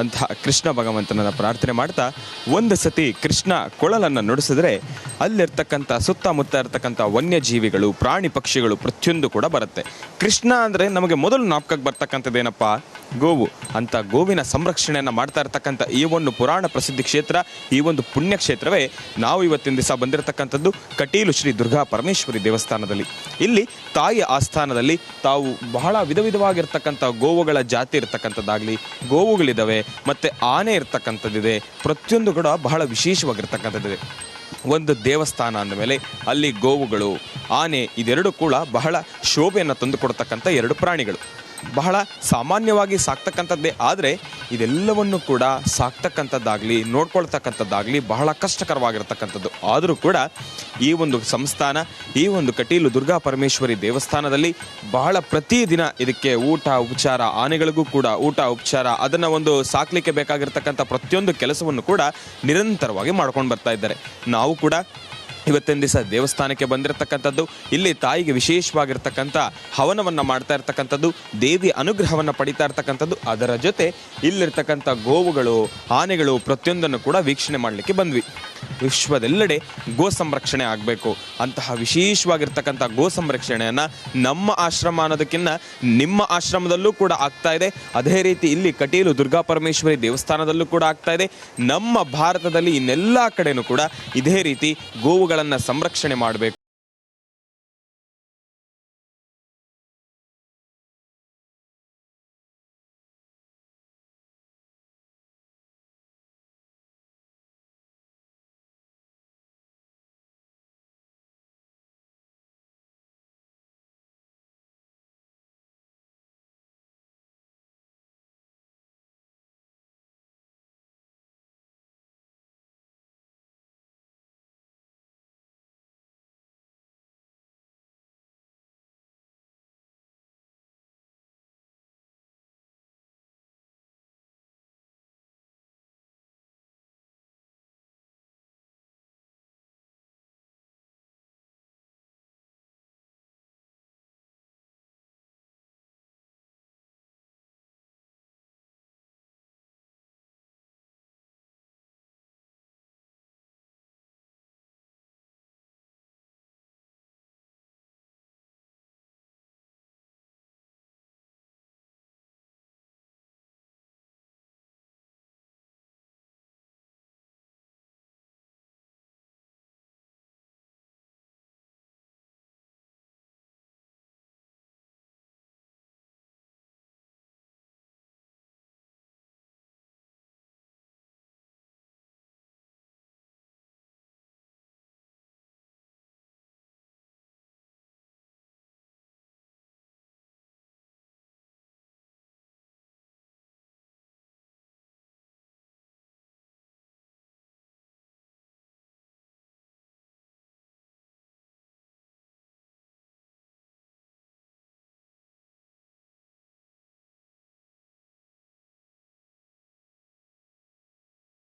ಅಂತಹ ಕೃಷ್ಣ ಭಗವಂತನನ್ನು ಪ್ರಾರ್ಥನೆ ಮಾಡ್ತಾ ಒಂದು ಸತಿ ಕೃಷ್ಣ ಕೊಳಲನ್ನು ನುಡಿಸಿದ್ರೆ ಅಲ್ಲಿರ್ತಕ್ಕಂಥ ಸುತ್ತಮುತ್ತ ಇರ್ತಕ್ಕಂಥ ವನ್ಯಜೀವಿಗಳು, ಪ್ರಾಣಿ ಪಕ್ಷಿಗಳು ಪ್ರತಿಯೊಂದು ಕೂಡ ಬರುತ್ತೆ. ಕೃಷ್ಣ ಅಂದರೆ ನಮಗೆ ಮೊದಲು ಜ್ಞಾಪಕಕ್ಕೆ ಬರ್ತಕ್ಕಂಥದ್ದೇನಪ್ಪ? ಗೋವು. ಅಂತ ಗೋವಿನ ಸಂರಕ್ಷಣೆಯನ್ನು ಮಾಡ್ತಾ ಇರ್ತಕ್ಕಂಥ ಈ ಒಂದು ಪುರಾಣ ಪ್ರಸಿದ್ಧಿ ಕ್ಷೇತ್ರ, ಈ ಒಂದು ಪುಣ್ಯ ಕ್ಷೇತ್ರವೇ ನಾವು ಇವತ್ತಿನ ದಿವಸ ಬಂದಿರತಕ್ಕಂಥದ್ದು ಕಟೀಲು ಶ್ರೀ ದುರ್ಗಾ ಪರಮೇಶ್ವರಿ ದೇವಸ್ಥಾನದಲ್ಲಿ. ಇಲ್ಲಿ ತಾಯಿಯ ಆಸ್ಥಾನದಲ್ಲಿ ತಾವು ಬಹಳ ವಿಧ ವಿಧವಾಗಿರ್ತಕ್ಕಂಥ ಗೋವುಗಳ ಜಾತಿ ಇರ್ತಕ್ಕಂಥದ್ದಾಗಲಿ, ಗೋವುಗಳಿದ್ದಾವೆ, ಮತ್ತು ಆನೆ ಇರ್ತಕ್ಕಂಥದ್ದಿದೆ. ಪ್ರತಿಯೊಂದು ಕೂಡ ಬಹಳ ವಿಶೇಷವಾಗಿರ್ತಕ್ಕಂಥದ್ದಿದೆ. ಒಂದು ದೇವಸ್ಥಾನ ಅಂದಮೇಲೆ ಅಲ್ಲಿ ಗೋವುಗಳು, ಆನೆ ಇದೆರಡು ಕೂಡ ಬಹಳ ಶೋಭೆಯನ್ನು ತಂದುಕೊಡ್ತಕ್ಕಂಥ 2 ಪ್ರಾಣಿಗಳು. ಬಹಳ ಸಾಮಾನ್ಯವಾಗಿ ಸಾಕ್ತಕ್ಕಂಥದ್ದೇ, ಆದರೆ ಇದೆಲ್ಲವನ್ನು ಕೂಡ ಸಾಕ್ತಕ್ಕಂಥದ್ದಾಗಲಿ ನೋಡ್ಕೊಳ್ತಕ್ಕಂಥದ್ದಾಗಲಿ ಬಹಳ ಕಷ್ಟಕರವಾಗಿರ್ತಕ್ಕಂಥದ್ದು. ಆದರೂ ಕೂಡ ಈ ಒಂದು ಸಂಸ್ಥಾನ, ಈ ಒಂದು ಕಟೀಲು ದುರ್ಗಾ ಪರಮೇಶ್ವರಿ ದೇವಸ್ಥಾನದಲ್ಲಿ ಬಹಳ ಪ್ರತಿದಿನ ಇದಕ್ಕೆ ಊಟ ಉಪಚಾರ, ಆನೆಗಳಿಗೂ ಕೂಡ ಊಟ ಉಪಚಾರ, ಅದನ್ನು ಒಂದು ಸಾಕ್ಲಿಕ್ಕೆ ಬೇಕಾಗಿರ್ತಕ್ಕಂಥ ಪ್ರತಿಯೊಂದು ಕೆಲಸವನ್ನು ಕೂಡ ನಿರಂತರವಾಗಿ ಮಾಡ್ಕೊಂಡು ಬರ್ತಾ ಇದ್ದಾರೆ. ನಾವು ಕೂಡ ಇವತ್ತಿನ ದಿವಸ ದೇವಸ್ಥಾನಕ್ಕೆ ಬಂದಿರತಕ್ಕಂಥದ್ದು, ಇಲ್ಲಿ ತಾಯಿಗೆ ವಿಶೇಷವಾಗಿರ್ತಕ್ಕಂಥ ಹವನವನ್ನು ಮಾಡ್ತಾ ಇರ್ತಕ್ಕಂಥದ್ದು, ದೇವಿ ಅನುಗ್ರಹವನ್ನು ಪಡಿತಾ ಇರ್ತಕ್ಕಂಥದ್ದು. ಅದರ ಜೊತೆ ಇಲ್ಲಿರ್ತಕ್ಕಂಥ ಗೋವುಗಳು, ಆನೆಗಳು ಪ್ರತಿಯೊಂದನ್ನು ಕೂಡ ವೀಕ್ಷಣೆ ಮಾಡಲಿಕ್ಕೆ ಬಂದ್ವಿ. ವಿಶ್ವದೆಲ್ಲೆಡೆ ಗೋ ಸಂರಕ್ಷಣೆ ಆಗಬೇಕು. ಅಂತಹ ವಿಶೇಷವಾಗಿರ್ತಕ್ಕಂಥ ಗೋ ಸಂರಕ್ಷಣೆಯನ್ನು ನಮ್ಮ ಆಶ್ರಮ ಅನ್ನೋದಕ್ಕಿಂತ ನಿಮ್ಮ ಆಶ್ರಮದಲ್ಲೂ ಕೂಡ ಆಗ್ತಾ ಇದೆ. ಅದೇ ರೀತಿ ಇಲ್ಲಿ ಕಟೀಲು ದುರ್ಗಾ ಪರಮೇಶ್ವರಿ ದೇವಸ್ಥಾನದಲ್ಲೂ ಕೂಡ ಆಗ್ತಾ ಇದೆ. ನಮ್ಮ ಭಾರತದಲ್ಲಿ ಇನ್ನೆಲ್ಲ ಕಡೆನೂ ಕೂಡ ಇದೇ ರೀತಿ ಗೋವುಗಳನ್ನು ಸಂರಕ್ಷಣೆ ಮಾಡಬೇಕು.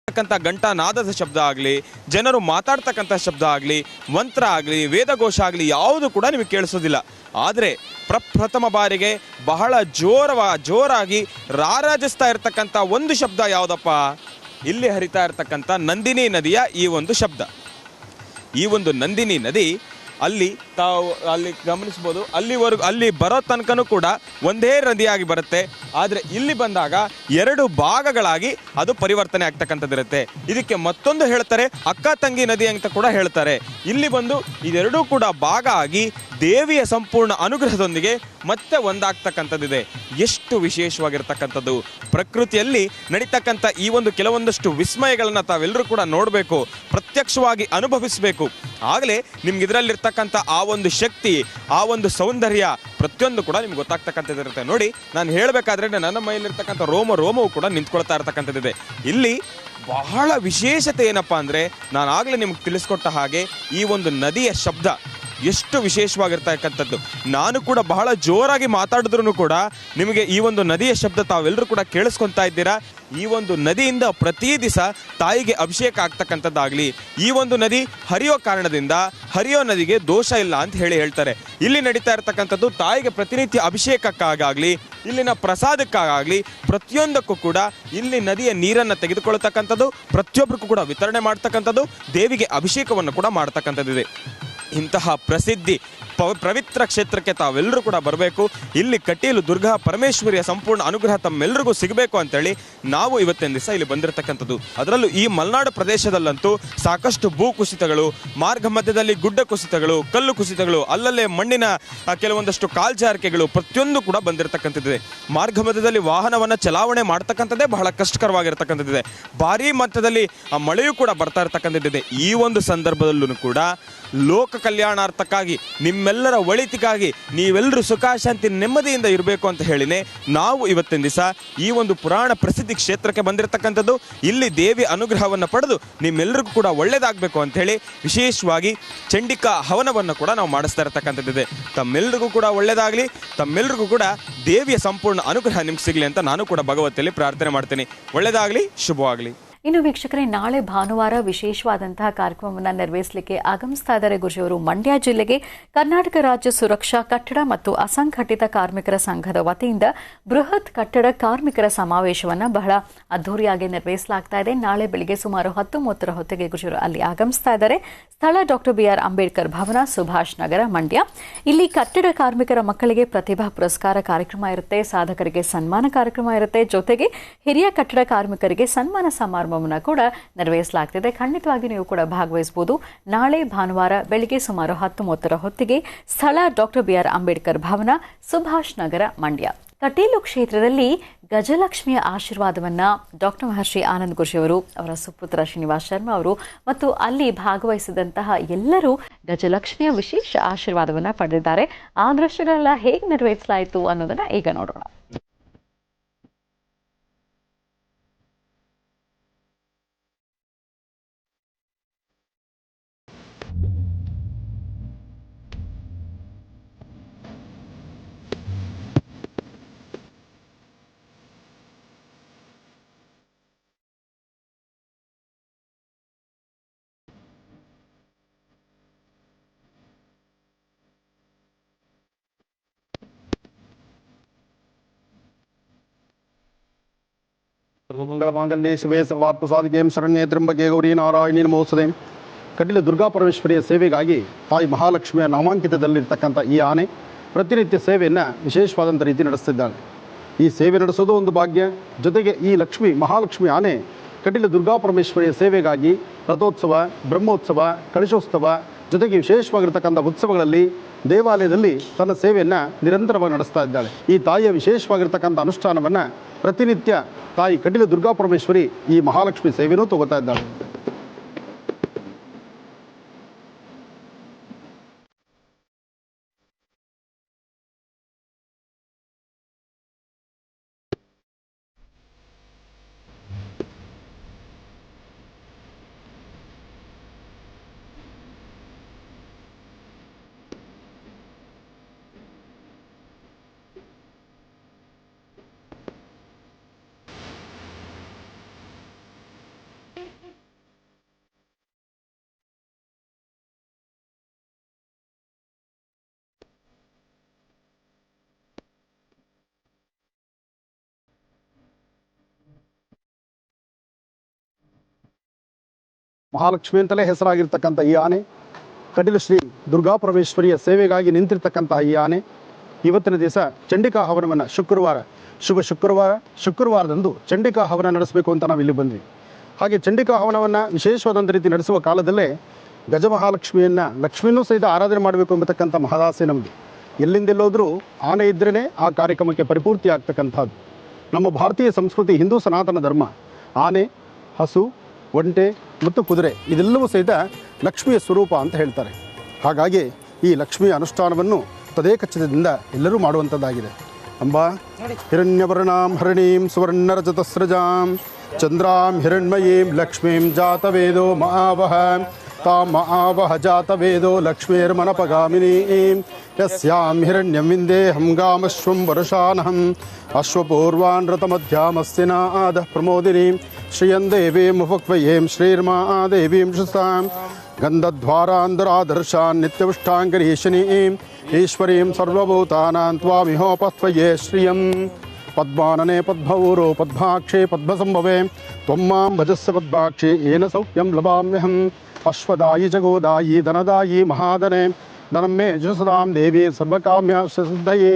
ಘಂಟಾನಾದದ ಶಬ್ದ ಆಗಲಿ, ಜನರು ಮಾತಾಡ್ತಕ್ಕಂಥ ಶಬ್ದ ಆಗಲಿ, ಮಂತ್ರ ಆಗಲಿ, ವೇದಘೋಷ ಆಗಲಿ ಯಾವುದು ಕೂಡ ನಿಮಗೆ ಕೇಳಿಸೋದಿಲ್ಲ. ಆದರೆ ಪ್ರಪ್ರಥಮ ಬಾರಿಗೆ ಬಹಳ ಜೋರಾಗಿ ರಾರಾಜಿಸ್ತಾ ಇರತಕ್ಕಂಥ ಒಂದು ಶಬ್ದ ಯಾವುದಪ್ಪ? ಇಲ್ಲಿ ಹರಿತಾ ಇರತಕ್ಕಂಥ ನಂದಿನಿ ನದಿಯ ಈ ಒಂದು ಶಬ್ದ. ಈ ಒಂದು ನಂದಿನಿ ನದಿ ಅಲ್ಲಿ ಗಮನಿಸ್ಬೋದು, ಅಲ್ಲಿ ಬರೋ ತನಕನೂ ಕೂಡ ಒಂದೇ ನದಿಯಾಗಿ ಬರುತ್ತೆ. ಆದರೆ ಇಲ್ಲಿ ಬಂದಾಗ 2 ಭಾಗಗಳಾಗಿ ಅದು ಪರಿವರ್ತನೆ ಆಗ್ತಕ್ಕಂಥದ್ದಿರುತ್ತೆ. ಇದಕ್ಕೆ ಮತ್ತೊಂದು ಹೇಳ್ತಾರೆ ಅಕ್ಕ ತಂಗಿ ನದಿ ಅಂತ ಕೂಡ ಹೇಳ್ತಾರೆ. ಇಲ್ಲಿ ಬಂದು ಇದೆರಡೂ ಕೂಡ ಭಾಗ ಆಗಿ ದೇವಿಯ ಸಂಪೂರ್ಣ ಅನುಗ್ರಹದೊಂದಿಗೆ ಮತ್ತೆ ಒಂದಾಗ್ತಕ್ಕಂಥದ್ದಿದೆ. ಎಷ್ಟು ವಿಶೇಷವಾಗಿರ್ತಕ್ಕಂಥದ್ದು! ಪ್ರಕೃತಿಯಲ್ಲಿ ನಡೀತಕ್ಕಂಥ ಈ ಒಂದು ಕೆಲವೊಂದಷ್ಟು ವಿಸ್ಮಯಗಳನ್ನು ತಾವೆಲ್ಲರೂ ಕೂಡ ನೋಡಬೇಕು, ಪ್ರತ್ಯಕ್ಷವಾಗಿ ಅನುಭವಿಸಬೇಕು. ಆಗಲೇ ನಿಮ್ಗೆ ಇದರಲ್ಲಿರ್ತಕ್ಕಂಥ ಆ ಒಂದು ಶಕ್ತಿ, ಆ ಒಂದು ಸೌಂದರ್ಯ ಪ್ರತಿಯೊಂದು ಕೂಡ ನಿಮ್ಗೆ ಗೊತ್ತಾಗ್ತಕ್ಕಂಥದ್ದಿರುತ್ತೆ. ನೋಡಿ, ನಾನು ಹೇಳಬೇಕಾದ್ರೆ ನನ್ನ ಮೈಯಲ್ಲಿರ್ತಕ್ಕಂಥ ರೋಮವು ಕೂಡ ನಿಂತ್ಕೊಳ್ತಾ ಇರ್ತಕ್ಕಂಥದ್ದಿದೆ. ಇಲ್ಲಿ ಬಹಳ ವಿಶೇಷತೆ ಏನಪ್ಪ ಅಂದರೆ, ನಾನು ಆಗಲೇ ನಿಮ್ಗೆ ತಿಳಿಸ್ಕೊಟ್ಟ ಹಾಗೆ ಈ ಒಂದು ನದಿಯ ಶಬ್ದ ಎಷ್ಟು ವಿಶೇಷವಾಗಿರ್ತಕ್ಕಂಥದ್ದು. ನಾನು ಕೂಡ ಬಹಳ ಜೋರಾಗಿ ಮಾತಾಡಿದ್ರು ಕೂಡ ನಿಮಗೆ ಈ ಒಂದು ನದಿಯ ಶಬ್ದ ತಾವೆಲ್ಲರೂ ಕೂಡ ಕೇಳಿಸ್ಕೊತಾ ಇದ್ದೀರಾ. ಈ ಒಂದು ನದಿಯಿಂದ ಪ್ರತಿ ದಿವಸ ತಾಯಿಗೆ ಅಭಿಷೇಕ ಆಗ್ತಕ್ಕಂಥದ್ದಾಗಲಿ, ಈ ಒಂದು ನದಿ ಹರಿಯೋ ಕಾರಣದಿಂದ ಹರಿಯೋ ನದಿಗೆ ದೋಷ ಇಲ್ಲ ಅಂತ ಹೇಳ್ತಾರೆ. ಇಲ್ಲಿ ನಡೀತಾ ಇರ್ತಕ್ಕಂಥದ್ದು ತಾಯಿಗೆ ಪ್ರತಿನಿತ್ಯ ಅಭಿಷೇಕಕ್ಕಾಗಲಿ, ಇಲ್ಲಿನ ಪ್ರಸಾದಕ್ಕಾಗಲಿ, ಪ್ರತಿಯೊಂದಕ್ಕೂ ಕೂಡ ಇಲ್ಲಿ ನದಿಯ ನೀರನ್ನು ತೆಗೆದುಕೊಳ್ತಕ್ಕಂಥದ್ದು, ಪ್ರತಿಯೊಬ್ಬರಿಗೂ ಕೂಡ ವಿತರಣೆ ಮಾಡ್ತಕ್ಕಂಥದ್ದು, ದೇವಿಗೆ ಅಭಿಷೇಕವನ್ನು ಕೂಡ ಮಾಡ್ತಕ್ಕಂಥದ್ದಿದೆ. ಇಂತಹ ಪ್ರಸಿದ್ಧಿ ಪವಿತ್ರ ಕ್ಷೇತ್ರಕ್ಕೆ ತಾವೆಲ್ಲರೂ ಕೂಡ ಬರಬೇಕು. ಇಲ್ಲಿ ಕಟೀಲು ದುರ್ಗಾ ಪರಮೇಶ್ವರಿಯ ಸಂಪೂರ್ಣ ಅನುಗ್ರಹ ತಮ್ಮೆಲ್ಲರಿಗೂ ಸಿಗಬೇಕು ಅಂತೇಳಿ ನಾವು ಇವತ್ತಿನ ದಿವಸ ಇಲ್ಲಿ ಬಂದಿರತಕ್ಕಂಥದ್ದು. ಅದರಲ್ಲೂ ಈ ಮಲೆನಾಡು ಪ್ರದೇಶದಲ್ಲಂತೂ ಸಾಕಷ್ಟು ಭೂ ಕುಸಿತಗಳು, ಮಾರ್ಗ ಮಧ್ಯದಲ್ಲಿ ಗುಡ್ಡ ಕುಸಿತಗಳು, ಕಲ್ಲು ಕುಸಿತಗಳು, ಅಲ್ಲಲ್ಲೇ ಮಣ್ಣಿನ ಕೆಲವೊಂದಷ್ಟು ಕಾಲ್ಜಾರಿಕೆಗಳು ಪ್ರತಿಯೊಂದು ಕೂಡ ಬಂದಿರತಕ್ಕಂಥದ್ದಿದೆ. ಮಾರ್ಗ ಮಧ್ಯದಲ್ಲಿ ವಾಹನವನ್ನು ಚಲಾವಣೆ ಮಾಡ್ತಕ್ಕಂಥದ್ದೇ ಬಹಳ ಕಷ್ಟಕರವಾಗಿರ್ತಕ್ಕಂಥದ್ದಿದೆ. ಭಾರೀ ಮಟ್ಟದಲ್ಲಿ ಮಳೆಯೂ ಕೂಡ ಬರ್ತಾ ಇರ್ತಕ್ಕಂಥದ್ದಿದೆ. ಈ ಒಂದು ಸಂದರ್ಭದಲ್ಲೂ ಕೂಡ ಲೋಕ ಕಲ್ಯಾಣಾರ್ಥಕ್ಕಾಗಿ, ನಿಮ್ಮೆಲ್ಲರ ಒಳಿತಿಗಾಗಿ, ನೀವೆಲ್ಲರೂ ಸುಖ ಶಾಂತಿ ನೆಮ್ಮದಿಯಿಂದ ಇರಬೇಕು ಅಂತ ಹೇಳಿನೇ ನಾವು ಇವತ್ತಿನ ದಿವಸ ಈ ಒಂದು ಪುರಾಣ ಪ್ರಸಿದ್ಧಿ ಕ್ಷೇತ್ರಕ್ಕೆ ಬಂದಿರತಕ್ಕಂಥದ್ದು. ಇಲ್ಲಿ ದೇವಿ ಅನುಗ್ರಹವನ್ನು ಪಡೆದು ನಿಮ್ಮೆಲ್ಲರಿಗೂ ಕೂಡ ಒಳ್ಳೆಯದಾಗಬೇಕು ಅಂತ ಹೇಳಿ ವಿಶೇಷವಾಗಿ ಚಂಡಿಕಾ ಹವನವನ್ನು ಕೂಡ ನಾವು ಮಾಡಿಸ್ತಾ ಇರತಕ್ಕಂಥದ್ದಿದೆ. ತಮ್ಮೆಲ್ಲರಿಗೂ ಕೂಡ ಒಳ್ಳೆಯದಾಗಲಿ, ತಮ್ಮೆಲ್ಲರಿಗೂ ಕೂಡ ದೇವಿಯ ಸಂಪೂರ್ಣ ಅನುಗ್ರಹ ನಿಮ್ಗೆ ಸಿಗಲಿ ಅಂತ ನಾನು ಕೂಡ ಭಗವತಿಯಲ್ಲಿ ಪ್ರಾರ್ಥನೆ ಮಾಡ್ತೀನಿ. ಒಳ್ಳೆಯದಾಗಲಿ, ಶುಭವಾಗಲಿ. ಇನ್ನು ವೀಕ್ಷಕರೇ, ನಾಳೆ ಭಾನುವಾರ ವಿಶೇಷವಾದಂತಹ ಕಾರ್ಯಕ್ರಮವನ್ನು ನೆರವೇರಿಸಲಿಕ್ಕೆ ಆಗಮಿಸ್ತಾ ಇದ್ದಾರೆ ಗುರುಜಿಯವರು. ಮಂಡ್ಯ ಜಿಲ್ಲೆಗೆ ಕರ್ನಾಟಕ ರಾಜ್ಯ ಸುರಕ್ಷಾ ಕಟ್ಟಡ ಮತ್ತು ಅಸಂಘಟಿತ ಕಾರ್ಮಿಕರ ಸಂಘದ ವತಿಯಿಂದ ಬೃಹತ್ ಕಟ್ಟಡ ಕಾರ್ಮಿಕರ ಸಮಾವೇಶವನ್ನು ಬಹಳ ಅದ್ದೂರಿಯಾಗಿ ನೆರವೇರಿಸಲಾಗ್ತಾ ಇದೆ. ನಾಳೆ ಬೆಳಿಗ್ಗೆ ಸುಮಾರು 10:30 ಹೊತ್ತಿಗೆ ಗುರುಜಿಯವರು ಅಲ್ಲಿ ಆಗಮಿಸ್ತಾ ಇದ್ದಾರೆ. ಸ್ಥಳ ಡಾಕ್ಟರ್ BR ಅಂಬೇಡ್ಕರ್ ಭವನ, ಸುಭಾಷ್ ನಗರ, ಮಂಡ್ಯ. ಇಲ್ಲಿ ಕಟ್ಟಡ ಕಾರ್ಮಿಕರ ಮಕ್ಕಳಿಗೆ ಪ್ರತಿಭಾ ಪುರಸ್ಕಾರ ಕಾರ್ಯಕ್ರಮ ಇರುತ್ತೆ, ಸಾಧಕರಿಗೆ ಸನ್ಮಾನ ಕಾರ್ಯಕ್ರಮ ಇರುತ್ತೆ, ಜೊತೆಗೆ ಹಿರಿಯ ಕಟ್ಟಡ ಕಾರ್ಮಿಕರಿಗೆ ಸನ್ಮಾನ ಸಮಾರಂಭ ಕೂಡ ನೆರವೇರಿಸಲಾಗ್ತಿದೆ. ಖಂಡಿತವಾಗಿ ನೀವು ಕೂಡ ಭಾಗವಹಿಸಬಹುದು. ನಾಳೆ ಭಾನುವಾರ ಬೆಳಿಗ್ಗೆ ಸುಮಾರು 10:30 ಹೊತ್ತಿಗೆ ಸ್ಥಳ ಡಾಕ್ಟರ್ BR ಅಂಬೇಡ್ಕರ್ ಭವನ, ಸುಭಾಷ್ ನಗರ, ಮಂಡ್ಯ. ಕಟೀಲು ಕ್ಷೇತ್ರದಲ್ಲಿ ಗಜಲಕ್ಷ್ಮಿಯ ಆಶೀರ್ವಾದವನ್ನ ಡಾಕ್ಟರ್ ಮಹರ್ಷಿ ಆನಂದ್ ಗುರುಜಿಯವರು, ಅವರ ಸುಪುತ್ರ ಶ್ರೀನಿವಾಸ್ ಶರ್ಮಾ ಅವರು ಮತ್ತು ಅಲ್ಲಿ ಭಾಗವಹಿಸಿದಂತಹ ಎಲ್ಲರೂ ಗಜಲಕ್ಷ್ಮಿಯ ವಿಶೇಷ ಆಶೀರ್ವಾದವನ್ನ ಪಡೆದಿದ್ದಾರೆ. ಆ ದೃಶ್ಯಗಳೆಲ್ಲ ಹೇಗೆ ನೆರವೇರಿಸಲಾಯಿತು ಅನ್ನೋದನ್ನ ಈಗ ನೋಡೋಣ. ಸರ್ವಮಂಗಳಮಾಂಗಲ್ಯೆ ಶಿವೆ ಸರ್ವಾರ್ಥಸಾಧಿಕೆ ಶರಣ್ಯೆ ತ್ರ್ಯಂಬಕೆ ಗೌರಿ ನಾರಾಯಣಿ ನಮೋಸ್ತುತೆ. ಕಟೀಲು ದುರ್ಗಾ ಪರಮೇಶ್ವರಿಯ ಸೇವೆಗಾಗಿ ತಾಯಿ ಮಹಾಲಕ್ಷ್ಮಿಯ ನಾಮಾಂಕಿತದಲ್ಲಿರ್ತಕ್ಕಂಥ ಈ ಆನೆ ಪ್ರತಿನಿತ್ಯ ಸೇವೆಯನ್ನು ವಿಶೇಷವಾದಂಥ ರೀತಿ ನಡೆಸ್ತಿದ್ದಾಳೆ. ಈ ಸೇವೆ ನಡೆಸೋದು ಒಂದು ಭಾಗ್ಯ. ಜೊತೆಗೆ ಈ ಮಹಾಲಕ್ಷ್ಮಿ ಆನೆ ಕಟೀಲು ದುರ್ಗಾ ಪರಮೇಶ್ವರಿಯ ಸೇವೆಗಾಗಿ ರಥೋತ್ಸವ, ಬ್ರಹ್ಮೋತ್ಸವ, ಕಳಶೋತ್ಸವ ಜೊತೆಗೆ ವಿಶೇಷವಾಗಿರ್ತಕ್ಕಂಥ ಉತ್ಸವಗಳಲ್ಲಿ ದೇವಾಲಯದಲ್ಲಿ ತನ್ನ ಸೇವೆಯನ್ನು ನಿರಂತರವಾಗಿ ನಡೆಸ್ತಾ ಇದ್ದಾಳೆ. ಈ ತಾಯಿಯ ವಿಶೇಷವಾಗಿರ್ತಕ್ಕಂಥ ಅನುಷ್ಠಾನವನ್ನು ಪ್ರತಿನಿತ್ಯ ತಾಯಿ ಕಟೀಲು ದುರ್ಗಾ ಪರಮೇಶ್ವರಿ ಈ ಮಹಾಲಕ್ಷ್ಮಿ ಸೇವೆನೂ ತಗೋತಾ ಇದ್ದಾಳೆ. ಮಹಾಲಕ್ಷ್ಮಿ ಅಂತಲೇ ಹೆಸರಾಗಿರ್ತಕ್ಕಂಥ ಈ ಆನೆ, ಕಟೀಲು ಶ್ರೀ ದುರ್ಗಾ ಪರಮೇಶ್ವರಿಯ ಸೇವೆಗಾಗಿ ನಿಂತಿರ್ತಕ್ಕಂಥ ಈ ಆನೆ ಇವತ್ತಿನ ದಿವಸ ಚಂಡಿಕಾ ಹವನವನ್ನು ಶುಭ ಶುಕ್ರವಾರದಂದು ಚಂಡಿಕಾ ಹವನ ನಡೆಸಬೇಕು ಅಂತ ನಾವು ಇಲ್ಲಿ ಬಂದ್ವಿ. ಹಾಗೆ ಚಂಡಿಕಾ ಹವನವನ್ನು ವಿಶೇಷವಾದಂಥ ರೀತಿ ನಡೆಸುವ ಕಾಲದಲ್ಲೇ ಗಜಮಹಾಲಕ್ಷ್ಮಿಯನ್ನು ಲಕ್ಷ್ಮಿಯನ್ನೂ ಸಹಿತ ಆರಾಧನೆ ಮಾಡಬೇಕು ಎಂಬತಕ್ಕಂಥ ಮಹದಾಸೆ ನಮ್ಮದು. ಎಲ್ಲಿಂದೆಲ್ಲೋದ್ರೂ ಆನೆ ಇದ್ರೇ ಆ ಕಾರ್ಯಕ್ರಮಕ್ಕೆ ಪರಿಪೂರ್ತಿ ಆಗ್ತಕ್ಕಂಥದ್ದು. ನಮ್ಮ ಭಾರತೀಯ ಸಂಸ್ಕೃತಿ, ಹಿಂದೂ ಸನಾತನ ಧರ್ಮ, ಆನೆ, ಹಸು, ಒಂಟೆ ಮತ್ತು ಕುದುರೆ ಇದೆಲ್ಲವೂ ಸಹಿತ ಲಕ್ಷ್ಮಿಯ ಸ್ವರೂಪ ಅಂತ ಹೇಳ್ತಾರೆ. ಹಾಗಾಗಿ ಈ ಲಕ್ಷ್ಮಿಯ ಅನುಷ್ಠಾನವನ್ನು ತದೇಕ ಚಿತ್ತದಿಂದ ಎಲ್ಲರೂ ಮಾಡುವಂಥದ್ದಾಗಿದೆ. ಅಂಬಾ ಹಿರಣ್ಯವರ್ಣಾಂ ಹರಿಣೀಂ ಸುವರ್ಣರಜತಸ್ರಜಾಂ ಚಂದ್ರಾಂ ಹಿರಣ್ಮಯೀಂ ಲಕ್ಷ್ಮೀಂ ಜಾತವೇದೋ ಮಹಾವಹ ತಾಂ ಮಹಾವಹ ಜಾತವೇದೋ ಲಕ್ಷ್ಮೀರ್ಮನಪಗಾಮಿನೀಂ ಯಸ್ಯಾಂ ಹಿರಣ್ಯಂ ವಿಂದೇಹಂ ಗಾಮಶ್ವಂ ವರುಷಾನಹಂ ಅಶ್ವಪೂರ್ವಾನ್ ರಥಮಧ್ಯಾಮಸ್ಯ ನಾದಃ ಪ್ರಮೋದಿನೀಂ ಶ್ರಿಯಂ ದೇವೀಂ ಉಪಕ್ವಯೇಂ ಶ್ರೀರ್ಮಾ ದೇವೀಂ ಶುಸಾಂ ಗಂಧದ್ವಾರಾಂಧರಾದರ್ಶಾನ್ ನಿತ್ಯವಿಷ್ಟಾಂಗರೀಶನೀಂ ಈಶ್ವರೀಂ ಸರ್ವಭೂತಾನಾಂ ತ್ವಾಮಿಹೋಪಸ್ತ್ವಯೇ ಶ್ರಿಯಂ ಪದ್ಮಾನನೆ ಪದ್ಮೌರೋ ಪದ್ಮಾಕ್ಷೇ ಪದ್ಮಸಂಭವೆ ತ್ವಂ ಮಾಂ ಭಜಸ್ಸ ಪದ್ಮಾಕ್ಷೇ ಏನ ಸೌಖ್ಯಂ ಲಭಾಮ್ಯಹಂ ಅಶ್ವದಾಯಿ ಜಗೋದಾಯಿ ಧನದಾಯಿ ಮಹಾಧನೆ ಧನಂ ಮೇ ಜುಸದಾಂ ದೇವಿ ಸರ್ವಕಾಮ್ಯ ಸಿದ್ಧಯೇ.